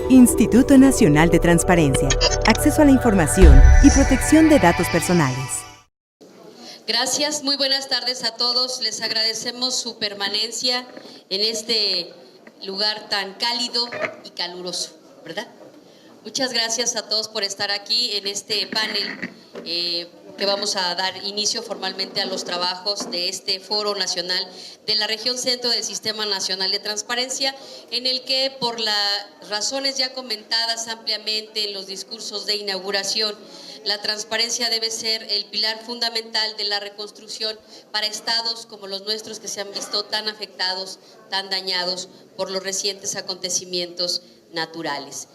Instituto Nacional de Transparencia, Acceso a la Información y Protección de Datos Personales. Gracias, muy buenas tardes a todos. Les agradecemos su permanencia en este lugar tan cálido y caluroso, ¿verdad? Muchas gracias a todos por estar aquí en este panel que vamos a dar inicio formalmente a los trabajos de este Foro Nacional de la Región Centro del Sistema Nacional de Transparencia, en el que, por las razones ya comentadas ampliamente en los discursos de inauguración, la transparencia debe ser el pilar fundamental de la reconstrucción para estados como los nuestros, que se han visto tan afectados, tan dañados por los recientes acontecimientos naturales.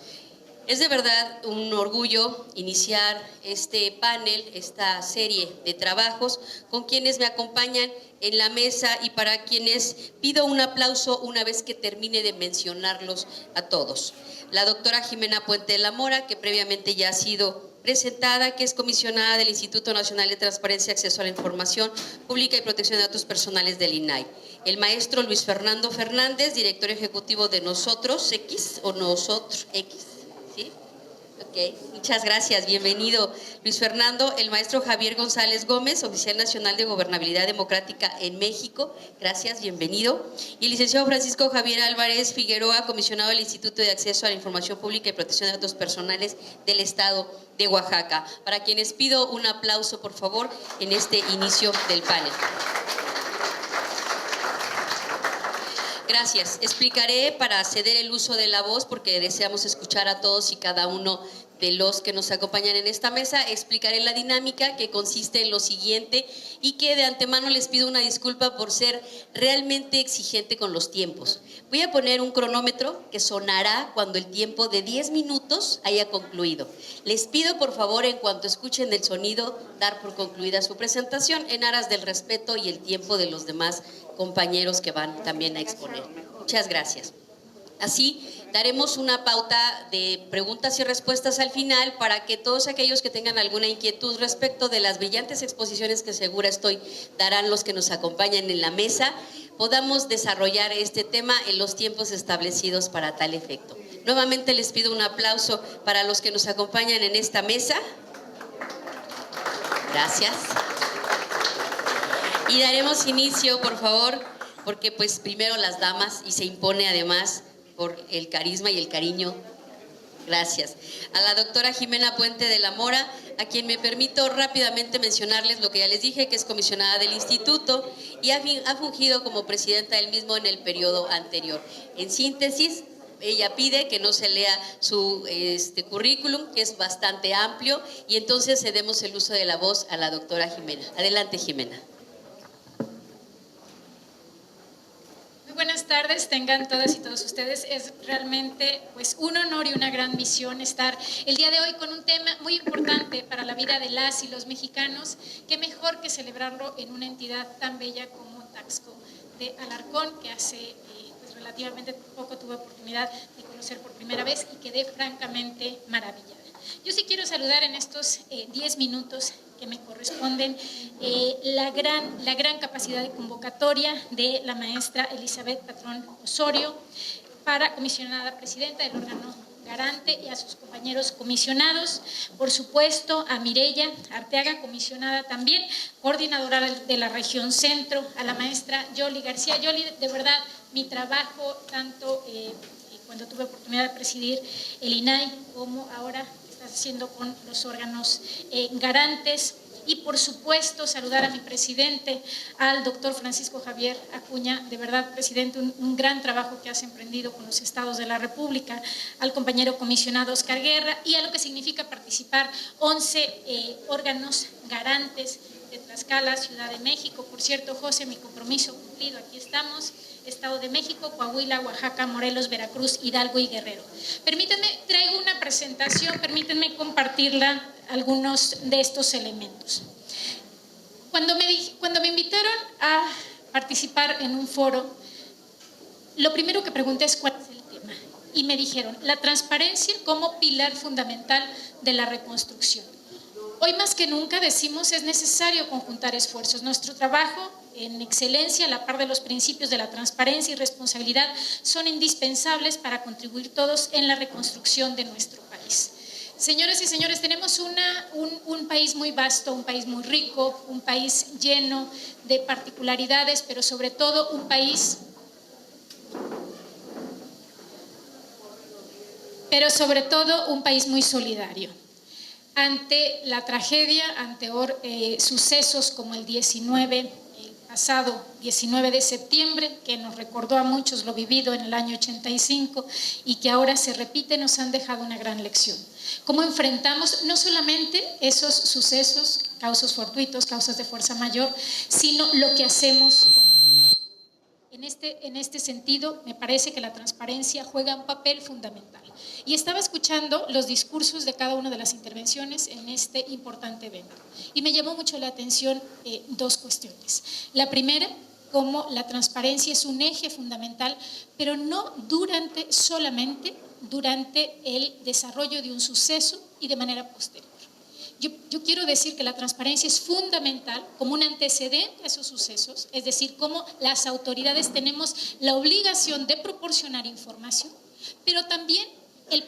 Es de verdad un orgullo iniciar este panel, esta serie de trabajos con quienes me acompañan en la mesa y para quienes pido un aplauso una vez que termine de mencionarlos a todos. La doctora Jimena Puente de la Mora, que previamente ya ha sido presentada, que es comisionada del Instituto Nacional de Transparencia, Acceso a la Información Pública y Protección de Datos Personales del INAI. El maestro Luis Fernando Fernández, director ejecutivo de Nosotros X o Nosotros X. ¿Sí? Okay. Muchas gracias, bienvenido Luis Fernando. El maestro Javier González Gómez, oficial nacional de Gobernabilidad Democrática en México, gracias, bienvenido. Y el licenciado Francisco Javier Álvarez Figueroa, comisionado del Instituto de Acceso a la Información Pública y Protección de Datos Personales del Estado de Oaxaca, para quienes pido un aplauso, por favor, en este inicio del panel. Gracias. Explicaré para ceder el uso de la voz, porque deseamos escuchar a todos y cada uno de los que nos acompañan en esta mesa. Explicaré la dinámica, que consiste en lo siguiente, y que de antemano les pido una disculpa por ser realmente exigente con los tiempos. Voy a poner un cronómetro que sonará cuando el tiempo de 10 minutos haya concluido. Les pido, por favor, en cuanto escuchen el sonido, dar por concluida su presentación, en aras del respeto y el tiempo de los demás compañeros que van también a exponer. Muchas gracias. Así, daremos una pauta de preguntas y respuestas al final para que todos aquellos que tengan alguna inquietud respecto de las brillantes exposiciones que segura estoy darán los que nos acompañan en la mesa, podamos desarrollar este tema en los tiempos establecidos para tal efecto. Nuevamente les pido un aplauso para los que nos acompañan en esta mesa. Gracias. Y daremos inicio, por favor, porque pues primero las damas, y se impone además por el carisma y el cariño. Gracias. A la doctora Jimena Puente de la Mora, a quien me permito rápidamente mencionarles lo que ya les dije, que es comisionada del instituto y ha fungido como presidenta del mismo en el periodo anterior. En síntesis, ella pide que no se lea su currículum, que es bastante amplio, y entonces cedemos el uso de la voz a la doctora Jimena. Adelante, Jimena. Buenas tardes, tengan todas y todos ustedes. Es realmente pues un honor y una gran misión estar el día de hoy con un tema muy importante para la vida de las y los mexicanos. Qué mejor que celebrarlo en una entidad tan bella como Taxco de Alarcón, que hace pues relativamente poco tuve oportunidad de conocer por primera vez y quedé francamente maravillada. Yo sí quiero saludar en estos 10 minutos que me corresponden la gran capacidad de convocatoria de la maestra Elizabeth Patrón Osorio, para comisionada presidenta del órgano garante, y a sus compañeros comisionados, por supuesto a Mireya Arteaga, comisionada también, coordinadora de la región centro, a la maestra Yoli García. Yoli, de verdad, mi trabajo, tanto cuando tuve oportunidad de presidir el INAI como ahora estás haciendo con los órganos garantes. Y por supuesto saludar a mi presidente, al doctor Francisco Javier Acuña, de verdad, presidente, un gran trabajo que has emprendido con los estados de la República, al compañero comisionado Oscar Guerra, y a lo que significa participar 11 órganos garantes de Tlaxcala, Ciudad de México. Por cierto, José, mi compromiso cumplido, aquí estamos. Estado de México, Coahuila, Oaxaca, Morelos, Veracruz, Hidalgo y Guerrero. Permítanme, traigo una presentación, permítanme compartirla, algunos de estos elementos. Cuando me invitaron a participar en un foro, lo primero que pregunté es cuál es el tema. Y me dijeron, la transparencia como pilar fundamental de la reconstrucción. Hoy más que nunca decimos es necesario conjuntar esfuerzos. Nuestro trabajo en excelencia, a la par de los principios de la transparencia y responsabilidad, son indispensables para contribuir todos en la reconstrucción de nuestro país. Señoras y señores, tenemos un país muy vasto, un país muy rico, un país lleno de particularidades, pero sobre todo un país muy solidario. Ante la tragedia, ante sucesos como el pasado 19 de septiembre, que nos recordó a muchos lo vivido en el año 85 y que ahora se repite, nos han dejado una gran lección. Cómo enfrentamos no solamente esos sucesos, causas fortuitos, causas de fuerza mayor, sino lo que hacemos con ellos. En este sentido, me parece que la transparencia juega un papel fundamental. Y estaba escuchando los discursos de cada una de las intervenciones en este importante evento. Y me llamó mucho la atención dos cuestiones. La primera, cómo la transparencia es un eje fundamental, pero no solamente durante el desarrollo de un suceso y de manera posterior. Yo quiero decir que la transparencia es fundamental como un antecedente a esos sucesos, es decir, cómo las autoridades tenemos la obligación de proporcionar información, pero también el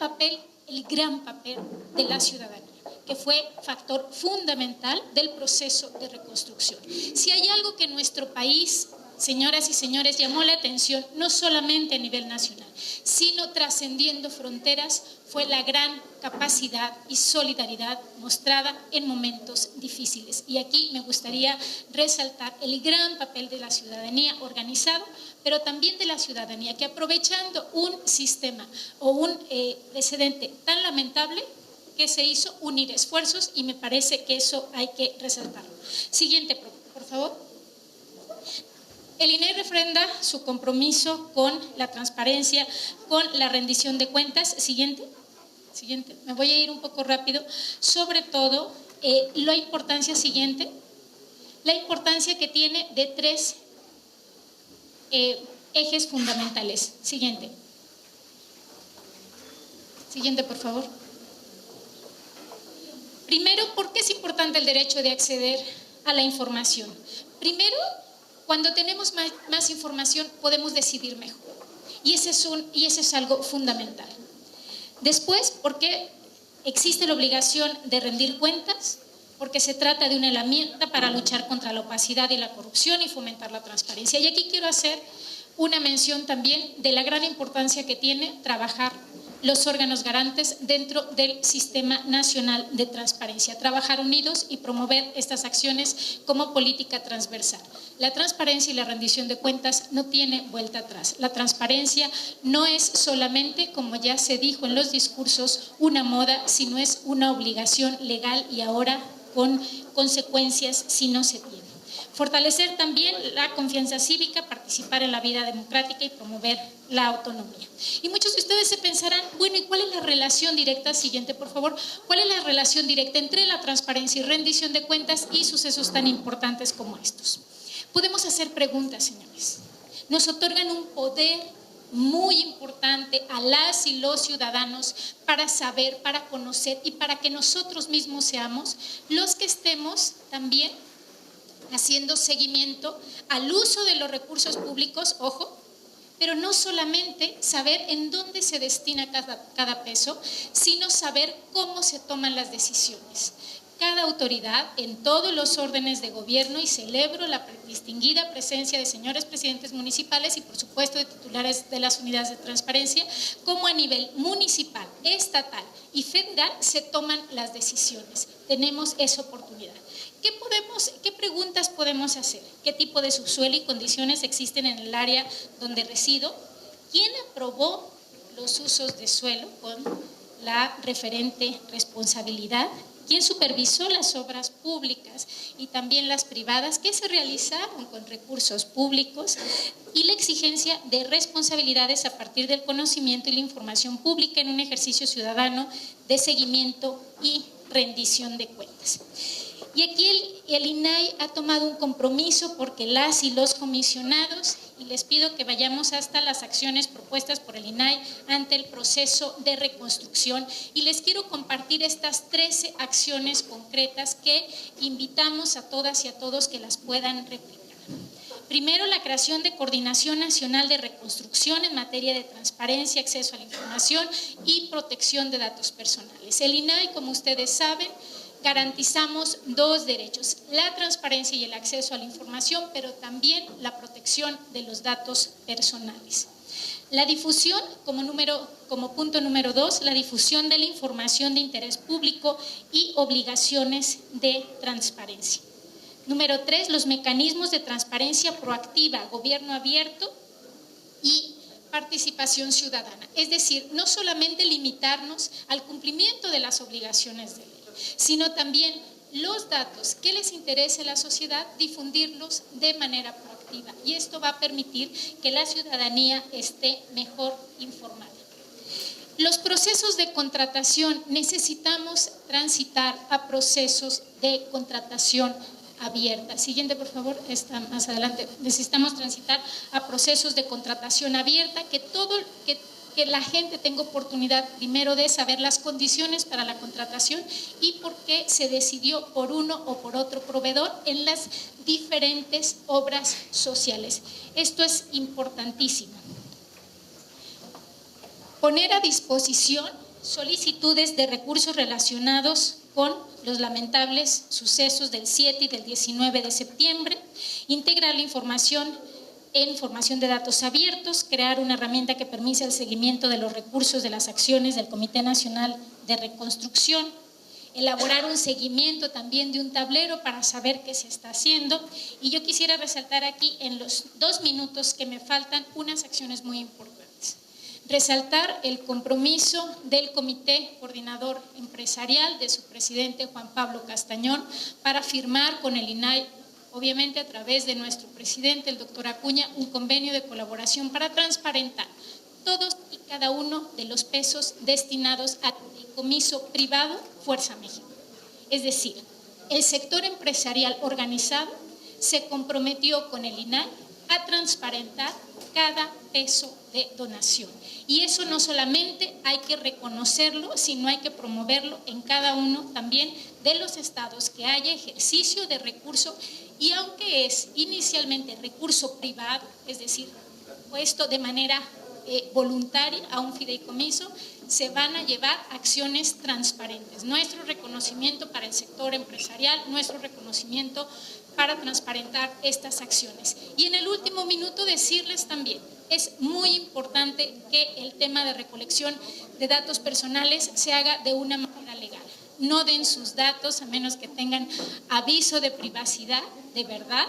gran papel de la ciudadanía, que fue factor fundamental del proceso de reconstrucción. Si hay algo que nuestro país, señoras y señores, llamó la atención, no solamente a nivel nacional, sino trascendiendo fronteras, fue la gran capacidad y solidaridad mostrada en momentos difíciles. Y aquí me gustaría resaltar el gran papel de la ciudadanía organizada, pero también de la ciudadanía que, aprovechando un sistema o un precedente tan lamentable, que se hizo unir esfuerzos, y me parece que eso hay que resaltarlo. Siguiente, por favor. El INAI refrenda su compromiso con la transparencia, con la rendición de cuentas. Siguiente, me voy a ir un poco rápido. Sobre todo, la importancia que tiene de tres ejes fundamentales. Siguiente, por favor. Primero, ¿por qué es importante el derecho de acceder a la información? Primero, cuando tenemos más información podemos decidir mejor, y ese es algo fundamental. Después, ¿por qué existe la obligación de rendir cuentas? Porque se trata de una herramienta para luchar contra la opacidad y la corrupción y fomentar la transparencia. Y aquí quiero hacer una mención también de la gran importancia que tiene trabajar los órganos garantes dentro del Sistema Nacional de Transparencia, trabajar unidos y promover estas acciones como política transversal. La transparencia y la rendición de cuentas no tiene vuelta atrás. La transparencia no es solamente, como ya se dijo en los discursos, una moda, sino es una obligación legal y ahora con consecuencias si no se tiene. Fortalecer también la confianza cívica, participar en la vida democrática y promover la autonomía. Y muchos de ustedes se pensarán, bueno, ¿y cuál es la relación directa? Siguiente, por favor. ¿Cuál es la relación directa entre la transparencia y rendición de cuentas y sucesos tan importantes como estos? Podemos hacer preguntas, señores. Nos otorgan un poder muy importante a las y los ciudadanos para saber, para conocer y para que nosotros mismos seamos los que estemos también haciendo seguimiento al uso de los recursos públicos, ojo, pero no solamente saber en dónde se destina cada peso, sino saber cómo se toman las decisiones. Cada autoridad en todos los órdenes de gobierno, y celebro la distinguida presencia de señores presidentes municipales y por supuesto de titulares de las unidades de transparencia, como a nivel municipal, estatal y federal se toman las decisiones. Tenemos esa oportunidad. ¿Qué preguntas podemos hacer? ¿Qué tipo de subsuelo y condiciones existen en el área donde resido? ¿Quién aprobó los usos de suelo con la referente responsabilidad? ¿Quién supervisó las obras públicas y también las privadas que se realizaron con recursos públicos? Y la exigencia de responsabilidades a partir del conocimiento y la información pública en un ejercicio ciudadano de seguimiento y rendición de cuentas. Y aquí el INAI ha tomado un compromiso porque las y los comisionados, y les pido que vayamos hasta las acciones propuestas por el INAI ante el proceso de reconstrucción, y les quiero compartir estas 13 acciones concretas que invitamos a todas y a todos que las puedan replicar. Primero, la creación de Coordinación Nacional de Reconstrucción en materia de transparencia, acceso a la información y protección de datos personales. El INAI, como ustedes saben, garantizamos dos derechos: la transparencia y el acceso a la información, pero también la protección de los datos personales. La difusión, como punto número 2, la difusión de la información de interés público y obligaciones de transparencia. Número 3, los mecanismos de transparencia proactiva, gobierno abierto y participación ciudadana. Es decir, no solamente limitarnos al cumplimiento de las obligaciones de ley, sino también los datos que les interese a la sociedad, difundirlos de manera proactiva. Y esto va a permitir que la ciudadanía esté mejor informada. Los procesos de contratación, necesitamos transitar a procesos de contratación abierta. Siguiente, por favor, está más adelante. Necesitamos transitar a procesos de contratación abierta, que la gente tenga oportunidad primero de saber las condiciones para la contratación y por qué se decidió por uno o por otro proveedor en las diferentes obras sociales. Esto es importantísimo. Poner a disposición solicitudes de recursos relacionados con los lamentables sucesos del 7 y del 19 de septiembre, integrar la información en formación de datos abiertos, crear una herramienta que permita el seguimiento de los recursos de las acciones del Comité Nacional de Reconstrucción, elaborar un seguimiento también de un tablero para saber qué se está haciendo. Y yo quisiera resaltar aquí, en los 2 minutos que me faltan, unas acciones muy importantes. Resaltar el compromiso del Comité Coordinador Empresarial, de su presidente Juan Pablo Castañón, para firmar con el INAI, obviamente a través de nuestro presidente, el doctor Acuña, un convenio de colaboración para transparentar todos y cada uno de los pesos destinados al fideicomiso privado Fuerza México. Es decir, el sector empresarial organizado se comprometió con el INAI a transparentar cada peso de donación. Y eso no solamente hay que reconocerlo, sino hay que promoverlo en cada uno también de los estados que haya ejercicio de recurso, y aunque es inicialmente recurso privado, es decir, puesto de manera voluntaria a un fideicomiso, se van a llevar acciones transparentes. Nuestro reconocimiento para el sector empresarial, nuestro reconocimiento para transparentar estas acciones. Y en el último minuto decirles también, es muy importante que el tema de recolección de datos personales se haga de una manera legal. No den sus datos a menos que tengan aviso de privacidad, de verdad.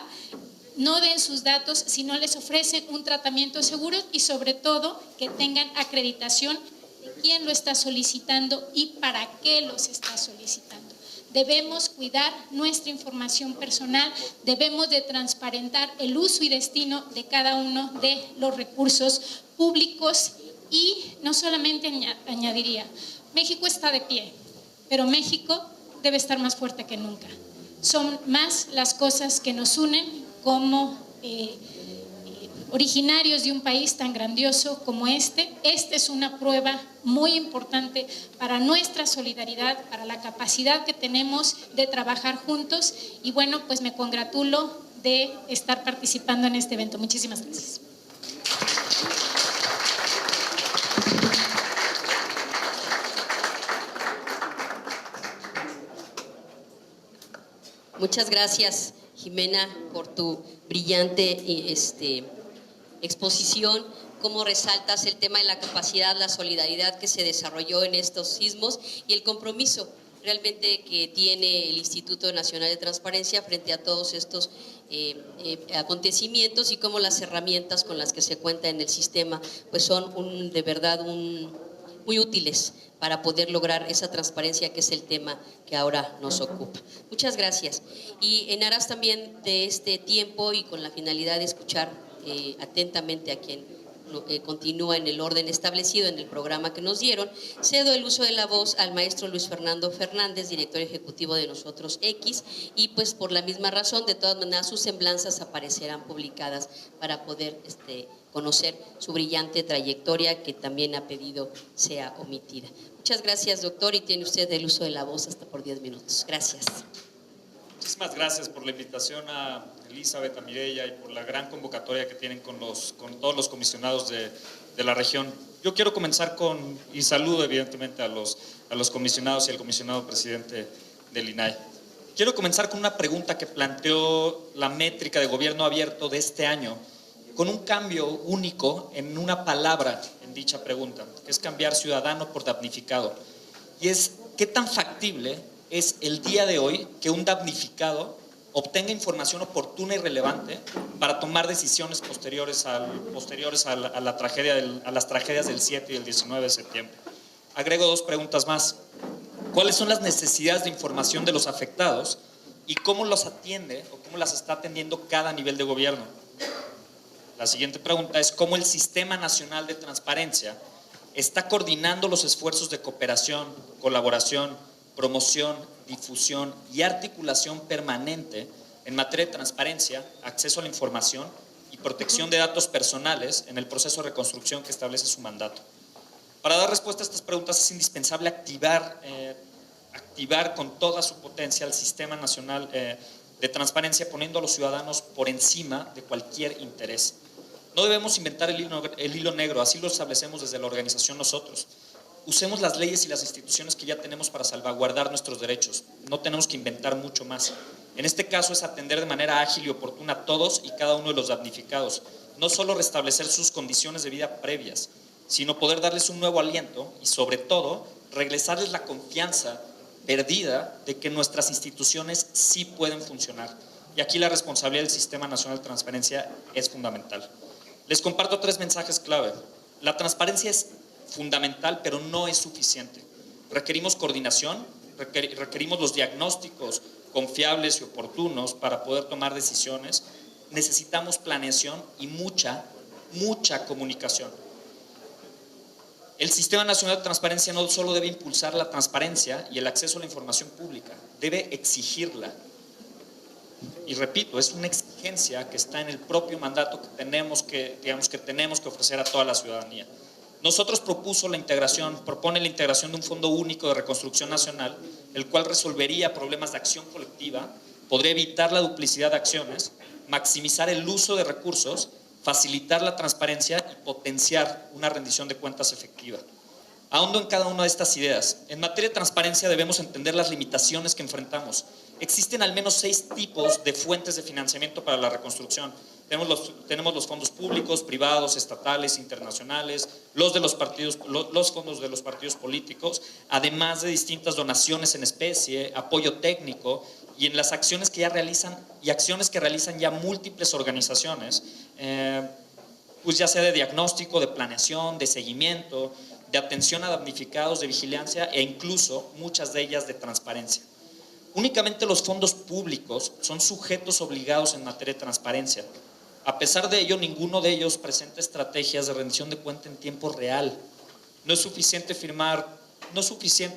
No den sus datos si no les ofrecen un tratamiento seguro, y sobre todo que tengan acreditación de quién lo está solicitando y para qué los está solicitando. Debemos cuidar nuestra información personal, debemos de transparentar el uso y destino de cada uno de los recursos públicos. Y no solamente añadiría, México está de pie, pero México debe estar más fuerte que nunca. Son más las cosas que nos unen como originarios de un país tan grandioso como este. Esta es una prueba muy importante para nuestra solidaridad, para la capacidad que tenemos de trabajar juntos. Y bueno, pues me congratulo de estar participando en este evento. Muchísimas gracias. Muchas gracias, Jimena, por tu brillante exposición. Cómo resaltas el tema de la capacidad, la solidaridad que se desarrolló en estos sismos y el compromiso realmente que tiene el Instituto Nacional de Transparencia frente a todos estos acontecimientos, y cómo las herramientas con las que se cuenta en el sistema pues son de verdad muy útiles para poder lograr esa transparencia, que es el tema que ahora nos ocupa. Muchas gracias. Y en aras también de este tiempo y con la finalidad de escuchar atentamente a quien continúa en el orden establecido en el programa que nos dieron, cedo el uso de la voz al maestro Luis Fernando Fernández, director ejecutivo de Nosotros X, y pues por la misma razón, de todas maneras, sus semblanzas aparecerán publicadas para poder conocer su brillante trayectoria, que también ha pedido sea omitida. Muchas gracias, doctor, y tiene usted el uso de la voz hasta por 10 minutos. Gracias. Muchísimas gracias por la invitación a Elizabeth, a Mireya y por la gran convocatoria que tienen con todos los comisionados de la región. Yo quiero comenzar y saludo evidentemente a los comisionados y al comisionado presidente del INAI. Quiero comenzar con una pregunta que planteó la métrica de gobierno abierto de este año, con un cambio único en una palabra en dicha pregunta, que es cambiar ciudadano por damnificado. Y es, ¿qué tan factible es el día de hoy que un damnificado obtenga información oportuna y relevante para tomar decisiones posteriores a las tragedias del 7 y el 19 de septiembre? Agrego dos preguntas más. ¿Cuáles son las necesidades de información de los afectados y cómo los atiende o cómo las está atendiendo cada nivel de gobierno? La siguiente pregunta es cómo el Sistema Nacional de Transparencia está coordinando los esfuerzos de cooperación, colaboración, promoción, difusión y articulación permanente en materia de transparencia, acceso a la información y protección de datos personales en el proceso de reconstrucción que establece su mandato. Para dar respuesta a estas preguntas es indispensable activar con toda su potencia el Sistema Nacional de Transparencia, poniendo a los ciudadanos por encima de cualquier interés. No debemos inventar el hilo negro, así lo establecemos desde la organización nosotros. Usemos las leyes y las instituciones que ya tenemos para salvaguardar nuestros derechos. No tenemos que inventar mucho más. En este caso es atender de manera ágil y oportuna a todos y cada uno de los damnificados. No solo restablecer sus condiciones de vida previas, sino poder darles un nuevo aliento y, sobre todo, regresarles la confianza perdida de que nuestras instituciones sí pueden funcionar. Y aquí la responsabilidad del Sistema Nacional de Transparencia es fundamental. Les comparto tres mensajes clave. La transparencia es fundamental, pero no es suficiente. Requerimos coordinación, requerimos los diagnósticos confiables y oportunos para poder tomar decisiones. Necesitamos planeación y mucha comunicación. El Sistema Nacional de Transparencia no solo debe impulsar la transparencia y el acceso a la información pública, debe exigirla. Y repito, es una exigencia que está en el propio mandato que tenemos que ofrecer a toda la ciudadanía. Nosotros propone la integración de un Fondo Único de Reconstrucción Nacional, el cual resolvería problemas de acción colectiva, podría evitar la duplicidad de acciones, maximizar el uso de recursos, facilitar la transparencia y potenciar una rendición de cuentas efectiva. Ahondo en cada una de estas ideas. En materia de transparencia debemos entender las limitaciones que enfrentamos. Existen al menos 6 tipos de fuentes de financiamiento para la reconstrucción. Tenemos los fondos públicos, privados, estatales, internacionales, los fondos de los partidos políticos, además de distintas donaciones en especie, apoyo técnico y en las acciones que realizan ya múltiples organizaciones, pues ya sea de diagnóstico, de planeación, de seguimiento, de atención a damnificados, de vigilancia e incluso muchas de ellas de transparencia. Únicamente los fondos públicos son sujetos obligados en materia de transparencia. A pesar de ello, ninguno de ellos presenta estrategias de rendición de cuenta en tiempo real. No es suficiente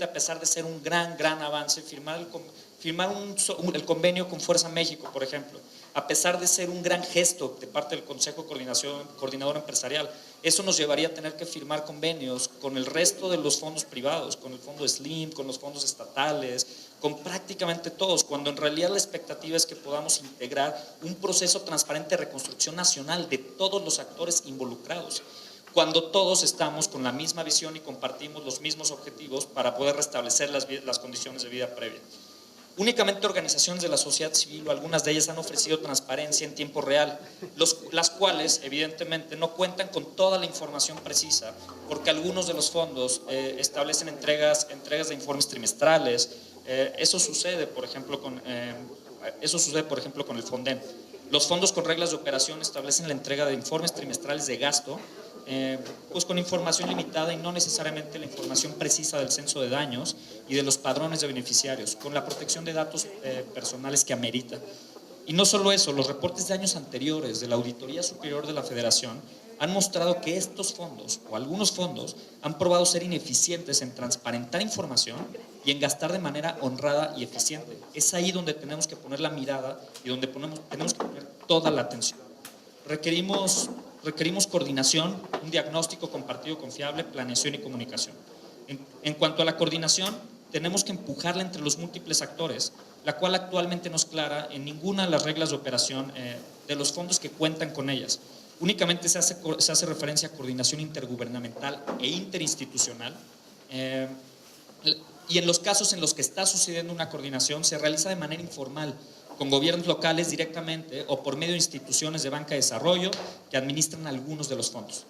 a pesar de ser un gran avance, firmar el convenio con Fuerza México, por ejemplo, a pesar de ser un gran gesto de parte del Consejo Coordinador Empresarial. Eso nos llevaría a tener que firmar convenios con el resto de los fondos privados, con el fondo SLIM, con los fondos estatales, con prácticamente todos, cuando en realidad la expectativa es que podamos integrar un proceso transparente de reconstrucción nacional de todos los actores involucrados, cuando todos estamos con la misma visión y compartimos los mismos objetivos para poder restablecer las condiciones de vida previa. Únicamente organizaciones de la sociedad civil, o algunas de ellas, han ofrecido transparencia en tiempo real, las cuales evidentemente no cuentan con toda la información precisa, porque algunos de los fondos establecen entregas de informes trimestrales. Eso sucede, por ejemplo, con el FONDEN. Los fondos con reglas de operación establecen la entrega de informes trimestrales de gasto, pues con información limitada y no necesariamente la información precisa del censo de daños y de los padrones de beneficiarios, con la protección de datos personales que amerita. Y no solo eso, los reportes de años anteriores de la Auditoría Superior de la Federación han mostrado que estos fondos, o algunos fondos, han probado ser ineficientes en transparentar información y en gastar de manera honrada y eficiente. Es ahí donde tenemos que poner la mirada y donde tenemos que poner toda la atención. Requerimos coordinación, un diagnóstico compartido confiable, planeación y comunicación. En cuanto a la coordinación, tenemos que empujarla entre los múltiples actores. la cual actualmente no es clara en ninguna de las reglas de operación de los fondos que cuentan con ellas. Únicamente se hace referencia a coordinación intergubernamental e interinstitucional, y en los casos en los que está sucediendo una coordinación se realiza de manera informal, con gobiernos locales directamente o por medio de instituciones de banca de desarrollo que administran algunos de los fondos.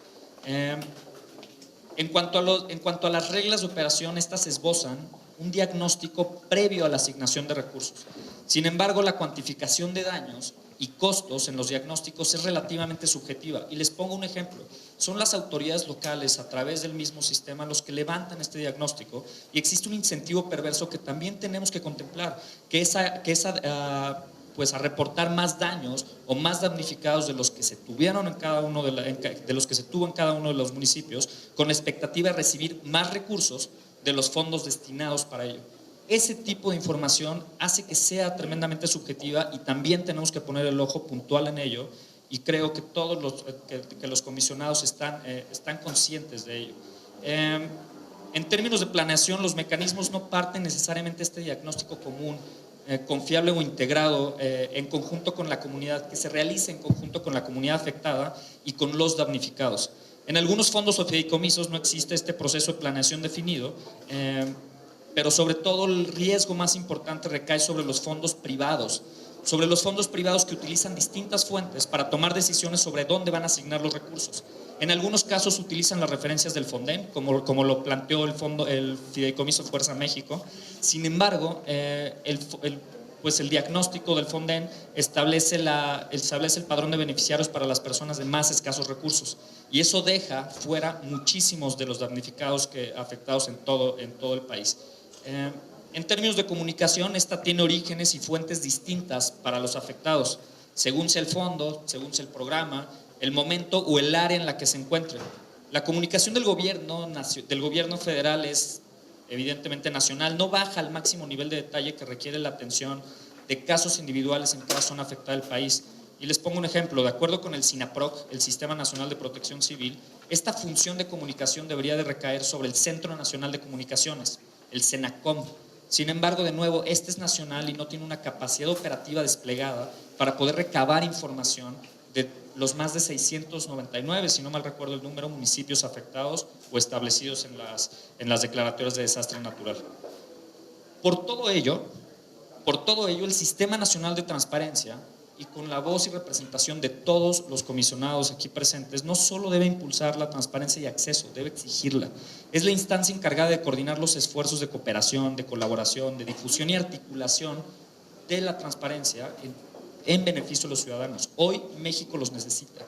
En cuanto a las reglas de operación, estas esbozan un diagnóstico previo a la asignación de recursos. Sin embargo, la cuantificación de daños y costos en los diagnósticos es relativamente subjetiva. Y les pongo un ejemplo. Son las autoridades locales, a través del mismo sistema, los que levantan este diagnóstico, y existe un incentivo perverso que también tenemos que contemplar, que es a reportar más daños o más damnificados de los que se tuvieron de los que se tuvo en cada uno de los municipios, con la expectativa de recibir más recursos de los fondos destinados para ello. Ese tipo de información hace que sea tremendamente subjetiva y también tenemos que poner el ojo puntual en ello, y creo que todos los comisionados están conscientes de ello. En términos de planeación, los mecanismos no parten necesariamente de este diagnóstico común, confiable o integrado en conjunto con la comunidad, que se realice en conjunto con la comunidad afectada y con los damnificados. En algunos fondos o fideicomisos no existe este proceso de planeación definido, pero sobre todo el riesgo más importante recae sobre los fondos privados, que utilizan distintas fuentes para tomar decisiones sobre dónde van a asignar los recursos. En algunos casos utilizan las referencias del Fonden, como lo planteó el Fideicomiso Fuerza México. Sin embargo, el diagnóstico del Fonden establece el padrón de beneficiarios para las personas de más escasos recursos, y eso deja fuera muchísimos de los damnificados afectados en todo el país. En términos de comunicación, esta tiene orígenes y fuentes distintas para los afectados, según sea el fondo, según sea el programa, el momento o el área en la que se encuentre. La comunicación del gobierno federal es evidentemente nacional, no baja al máximo nivel de detalle que requiere la atención de casos individuales en cada zona afectada del país. Y les pongo un ejemplo. De acuerdo con el SINAPROC, el Sistema Nacional de Protección Civil, esta función de comunicación debería de recaer sobre el Centro Nacional de Comunicaciones, el CENACOM. Sin embargo, de nuevo, este es nacional y no tiene una capacidad operativa desplegada para poder recabar información de los más de 699, si no mal recuerdo el número, municipios afectados o establecidos en las declaratorias de desastre natural. Por todo ello, el Sistema Nacional de Transparencia, y con la voz y representación de todos los comisionados aquí presentes, no solo debe impulsar la transparencia y acceso, debe exigirla. Es la instancia encargada de coordinar los esfuerzos de cooperación, de colaboración, de difusión y articulación de la transparencia en beneficio de los ciudadanos. Hoy México los necesita.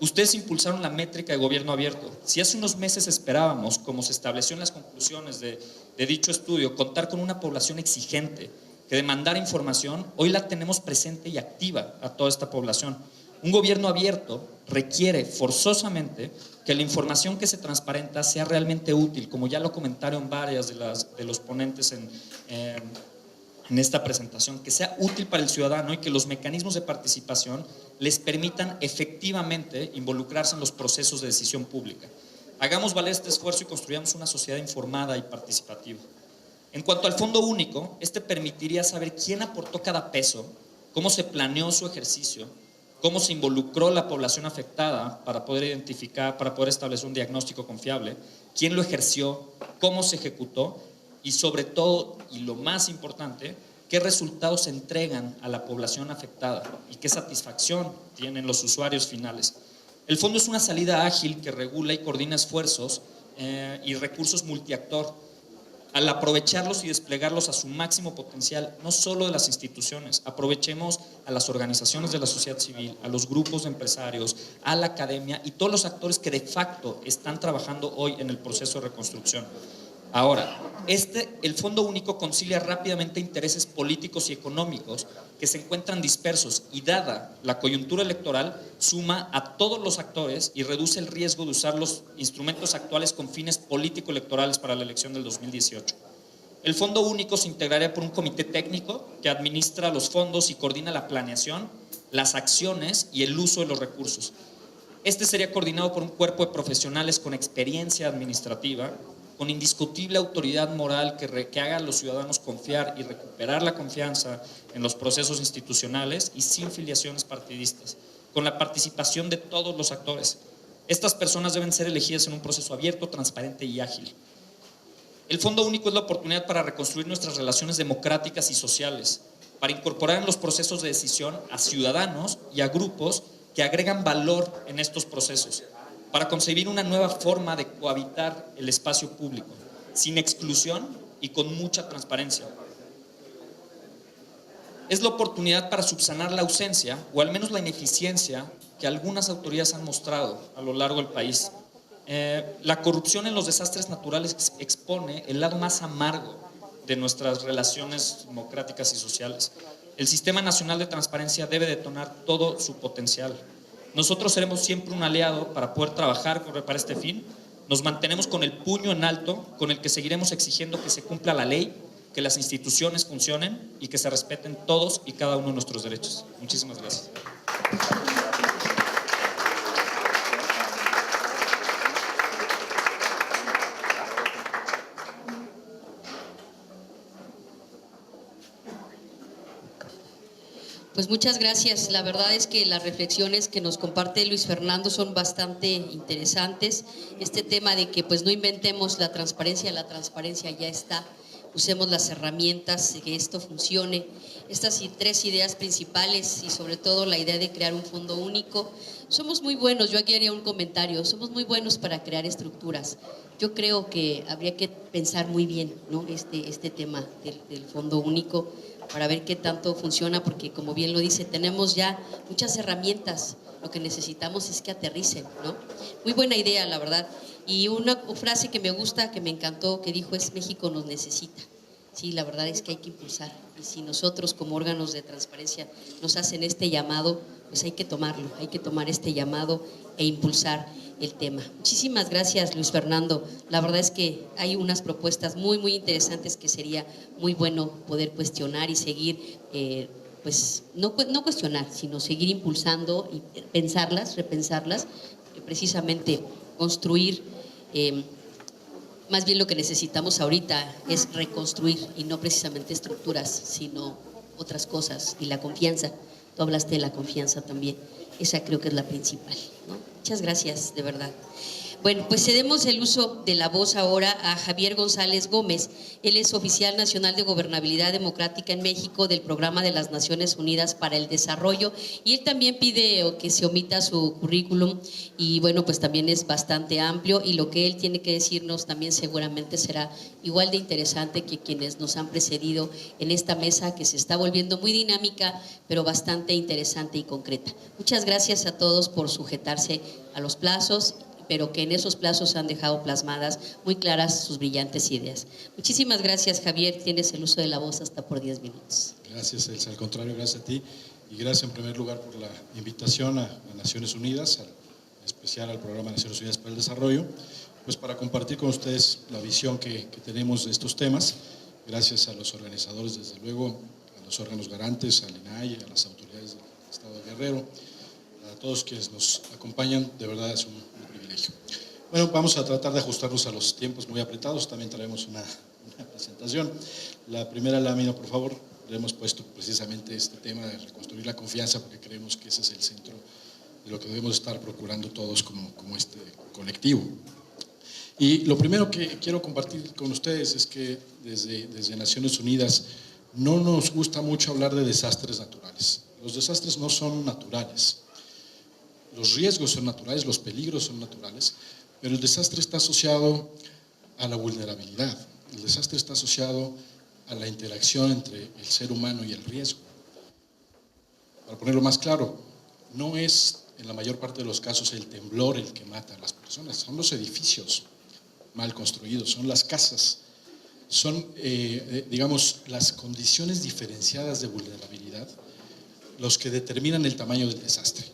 Ustedes impulsaron la métrica de gobierno abierto. Si hace unos meses esperábamos, como se estableció en las conclusiones de dicho estudio, contar con una población exigente que demandara información, hoy la tenemos presente y activa a toda esta población. Un gobierno abierto requiere forzosamente que la información que se transparenta sea realmente útil, como ya lo comentaron varias de los ponentes en esta presentación, que sea útil para el ciudadano y que los mecanismos de participación les permitan efectivamente involucrarse en los procesos de decisión pública. Hagamos valer este esfuerzo y construyamos una sociedad informada y participativa. En cuanto al Fondo Único, este permitiría saber quién aportó cada peso, cómo se planeó su ejercicio, cómo se involucró la población afectada para poder identificar, para poder establecer un diagnóstico confiable, quién lo ejerció, cómo se ejecutó y sobre todo, y lo más importante, qué resultados se entregan a la población afectada y qué satisfacción tienen los usuarios finales. El fondo es una salida ágil que regula y coordina esfuerzos y recursos multiactor, al aprovecharlos y desplegarlos a su máximo potencial, no solo de las instituciones, aprovechemos a las organizaciones de la sociedad civil, a los grupos de empresarios, a la academia y todos los actores que de facto están trabajando hoy en el proceso de reconstrucción. Ahora, el Fondo Único concilia rápidamente intereses políticos y económicos que se encuentran dispersos y, dada la coyuntura electoral, suma a todos los actores y reduce el riesgo de usar los instrumentos actuales con fines político-electorales para la elección del 2018. El Fondo Único se integraría por un comité técnico que administra los fondos y coordina la planeación, las acciones y el uso de los recursos. Este sería coordinado por un cuerpo de profesionales con experiencia administrativa con indiscutible autoridad moral que haga a los ciudadanos confiar y recuperar la confianza en los procesos institucionales y sin filiaciones partidistas, con la participación de todos los actores. Estas personas deben ser elegidas en un proceso abierto, transparente y ágil. El Fondo Único es la oportunidad para reconstruir nuestras relaciones democráticas y sociales, para incorporar en los procesos de decisión a ciudadanos y a grupos que agregan valor en estos procesos, para concebir una nueva forma de cohabitar el espacio público, sin exclusión y con mucha transparencia. Es la oportunidad para subsanar la ausencia, o al menos la ineficiencia, que algunas autoridades han mostrado a lo largo del país. La corrupción en los desastres naturales expone el lado más amargo de nuestras relaciones democráticas y sociales. El Sistema Nacional de Transparencia debe detonar todo su potencial. Nosotros seremos siempre un aliado para poder trabajar para este fin. Nos mantenemos con el puño en alto, con el que seguiremos exigiendo que se cumpla la ley, que las instituciones funcionen y que se respeten todos y cada uno de nuestros derechos. Muchísimas gracias. Pues muchas gracias. La verdad es que las reflexiones que nos comparte Luis Fernando son bastante interesantes. Este tema de que pues no inventemos la transparencia ya está. Usemos las herramientas, que esto funcione. Estas tres ideas principales y sobre todo la idea de crear un fondo único. Somos muy buenos, yo aquí haría un comentario, somos muy buenos para crear estructuras. Yo creo que habría que pensar muy bien, ¿no? este tema del fondo único, para ver qué tanto funciona, porque como bien lo dice, tenemos ya muchas herramientas, lo que necesitamos es que aterricen, ¿no? Muy buena idea, la verdad. Y una frase que me gusta, que me encantó, que dijo es: México nos necesita. Sí, la verdad es que hay que impulsar, y si nosotros como órganos de transparencia nos hacen este llamado, pues hay que tomarlo, hay que tomar este llamado e impulsar el tema. Muchísimas gracias, Luis Fernando. La verdad es que hay unas propuestas muy, muy interesantes que sería muy bueno poder cuestionar y seguir, pues no cuestionar, sino seguir impulsando y pensarlas, repensarlas, precisamente construir. Más bien lo que necesitamos ahorita es reconstruir y no precisamente estructuras, sino otras cosas. Y la confianza, tú hablaste de la confianza también, esa creo que es la principal, ¿no? Muchas gracias, de verdad. Bueno, pues cedemos el uso de la voz ahora a Javier González Gómez. Él es oficial nacional de Gobernabilidad Democrática en México del Programa de las Naciones Unidas para el Desarrollo, y él también pide que se omita su currículum, y bueno, pues también es bastante amplio, y lo que él tiene que decirnos también seguramente será igual de interesante que quienes nos han precedido en esta mesa, que se está volviendo muy dinámica, pero bastante interesante y concreta. Muchas gracias a todos por sujetarse a los plazos, pero que en esos plazos han dejado plasmadas muy claras sus brillantes ideas. Muchísimas gracias, Javier. Tienes el uso de la voz hasta por 10 minutos. Gracias, Elsa. Al contrario, gracias a ti. Y gracias en primer lugar por la invitación a Naciones Unidas, en especial al Programa de Naciones Unidas para el Desarrollo, pues para compartir con ustedes la visión que tenemos de estos temas. Gracias a los organizadores, desde luego, a los órganos garantes, al INAI, a las autoridades del Estado de Guerrero, a todos quienes nos acompañan. De verdad es un privilegio. Bueno, vamos a tratar de ajustarnos a los tiempos muy apretados. También traemos una presentación. La primera lámina, por favor. Le hemos puesto precisamente este tema de reconstruir la confianza, porque creemos que ese es el centro de lo que debemos estar procurando todos como este colectivo. Y lo primero que quiero compartir con ustedes es que desde Naciones Unidas no nos gusta mucho hablar de desastres naturales. Los desastres no son naturales. Los riesgos son naturales, los peligros son naturales, pero el desastre está asociado a la vulnerabilidad. El desastre está asociado a la interacción entre el ser humano y el riesgo. Para ponerlo más claro, no es en la mayor parte de los casos el temblor el que mata a las personas, son los edificios mal construidos, son las casas, son, digamos, las condiciones diferenciadas de vulnerabilidad los que determinan el tamaño del desastre.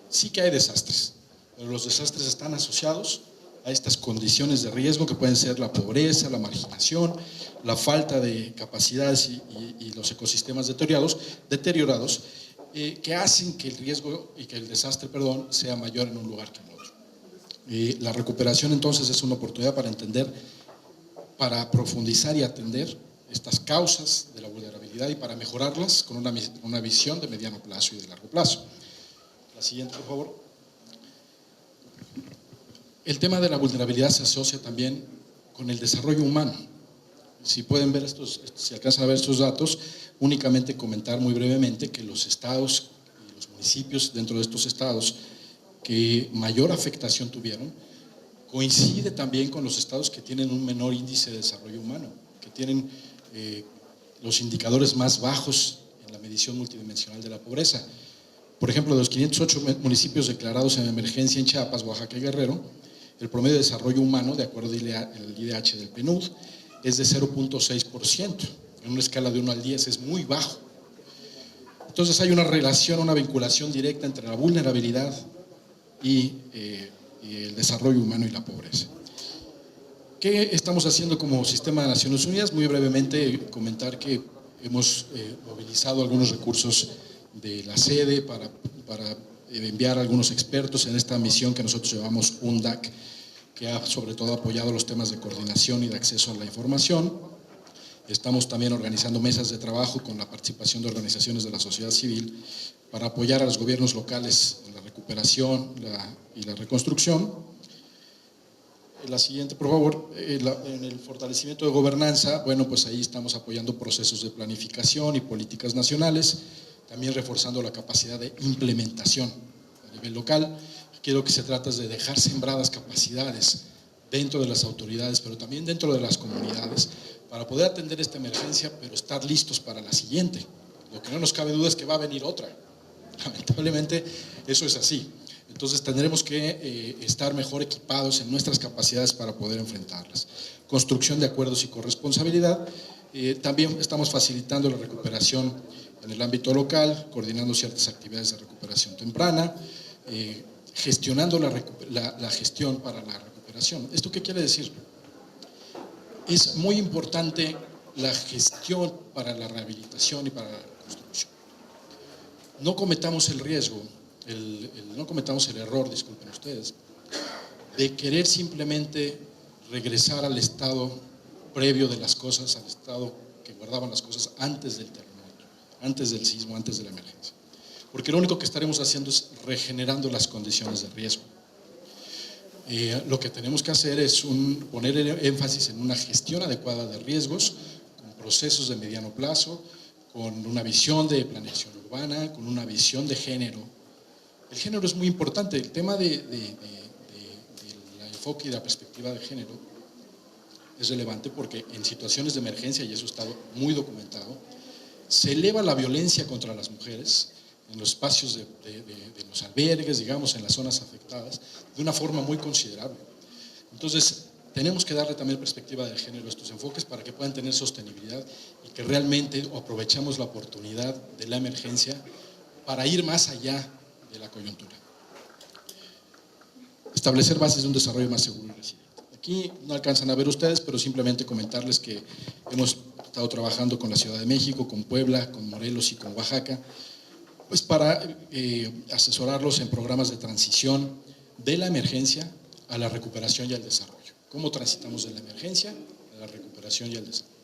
Sí que hay desastres, pero los desastres están asociados a estas condiciones de riesgo que pueden ser la pobreza, la marginación, la falta de capacidades y los ecosistemas deteriorados que hacen que el riesgo y que el desastre, sea mayor en un lugar que en otro. La recuperación entonces es una oportunidad para entender para profundizar y atender estas causas de la vulnerabilidad y para mejorarlas con una visión de mediano plazo y de largo plazo. La siguiente, por favor. El tema de la vulnerabilidad se asocia también con el desarrollo humano. Si pueden ver si alcanzan a ver estos datos, únicamente comentar muy brevemente que los estados y los municipios dentro de estos estados que mayor afectación tuvieron, coincide también con los estados que tienen un menor índice de desarrollo humano, que tienen los indicadores más bajos en la medición multidimensional de la pobreza. Por ejemplo, de los 508 municipios declarados en emergencia en Chiapas, Oaxaca y Guerrero, el promedio de desarrollo humano, de acuerdo al IDH del PNUD, es de 0.6%. En una escala de 1 al 10 es muy bajo. Entonces hay una relación, una vinculación directa entre la vulnerabilidad y el desarrollo humano y la pobreza. ¿Qué estamos haciendo como Sistema de Naciones Unidas? Muy brevemente comentar que hemos movilizado algunos recursos de la sede para enviar a algunos expertos en esta misión que nosotros llamamos UNDAC, que ha sobre todo apoyado los temas de coordinación y de acceso a la información. Estamos también organizando mesas de trabajo con la participación de organizaciones de la sociedad civil para apoyar a los gobiernos locales en la recuperación y la reconstrucción. La siguiente, por favor. En el fortalecimiento de gobernanza, bueno, pues ahí estamos apoyando procesos de planificación y políticas nacionales, también reforzando la capacidad de implementación a nivel local. Aquí lo que se trata es de dejar sembradas capacidades dentro de las autoridades, pero también dentro de las comunidades, para poder atender esta emergencia, pero estar listos para la siguiente. Lo que no nos cabe duda es que va a venir otra. Lamentablemente eso es así. Entonces tendremos que estar mejor equipados en nuestras capacidades para poder enfrentarlas. Construcción de acuerdos y corresponsabilidad. También estamos facilitando la recuperación en el ámbito local, coordinando ciertas actividades de recuperación temprana, gestionando la gestión para la recuperación. ¿Esto qué quiere decir? Es muy importante la gestión para la rehabilitación y para la reconstrucción. No cometamos el riesgo, no cometamos el error, disculpen ustedes, de querer simplemente regresar al estado previo de las cosas, al estado que guardaban las cosas antes del terremoto, antes del sismo, antes de la emergencia. Porque lo único que estaremos haciendo es regenerando las condiciones de riesgo. Lo que tenemos que hacer es poner énfasis en una gestión adecuada de riesgos, con procesos de mediano plazo, con una visión de planeación urbana, con una visión de género. El género es muy importante. El tema del enfoque y de la perspectiva de género es relevante porque en situaciones de emergencia, y eso está muy documentado, se eleva la violencia contra las mujeres en los espacios de los albergues, digamos, en las zonas afectadas, de una forma muy considerable. Entonces, tenemos que darle también perspectiva de género a estos enfoques para que puedan tener sostenibilidad y que realmente aprovechemos la oportunidad de la emergencia para ir más allá de la coyuntura. Establecer bases de un desarrollo más seguro y resiliente. Aquí no alcanzan a ver ustedes, pero simplemente comentarles que hemos estado trabajando con la Ciudad de México, con Puebla, con Morelos y con Oaxaca, pues para asesorarlos en programas de transición de la emergencia a la recuperación y al desarrollo. ¿Cómo transitamos de la emergencia a la recuperación y al desarrollo?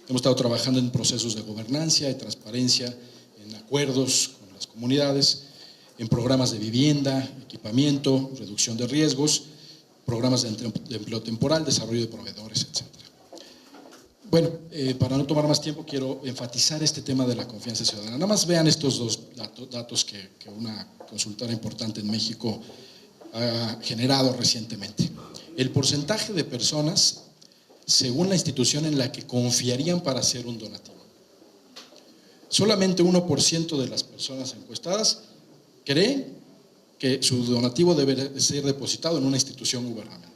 Hemos estado trabajando en procesos de gobernanza, de transparencia, en acuerdos con las comunidades, en programas de vivienda, equipamiento, reducción de riesgos, programas de empleo temporal, desarrollo de proveedores, etc. Bueno, para no tomar más tiempo, quiero enfatizar este tema de la confianza ciudadana. Nada más vean estos dos datos que una consultora importante en México ha generado recientemente. El porcentaje de personas, según la institución en la que confiarían para hacer un donativo. Solamente 1% de las personas encuestadas cree que su donativo debe ser depositado en una institución gubernamental.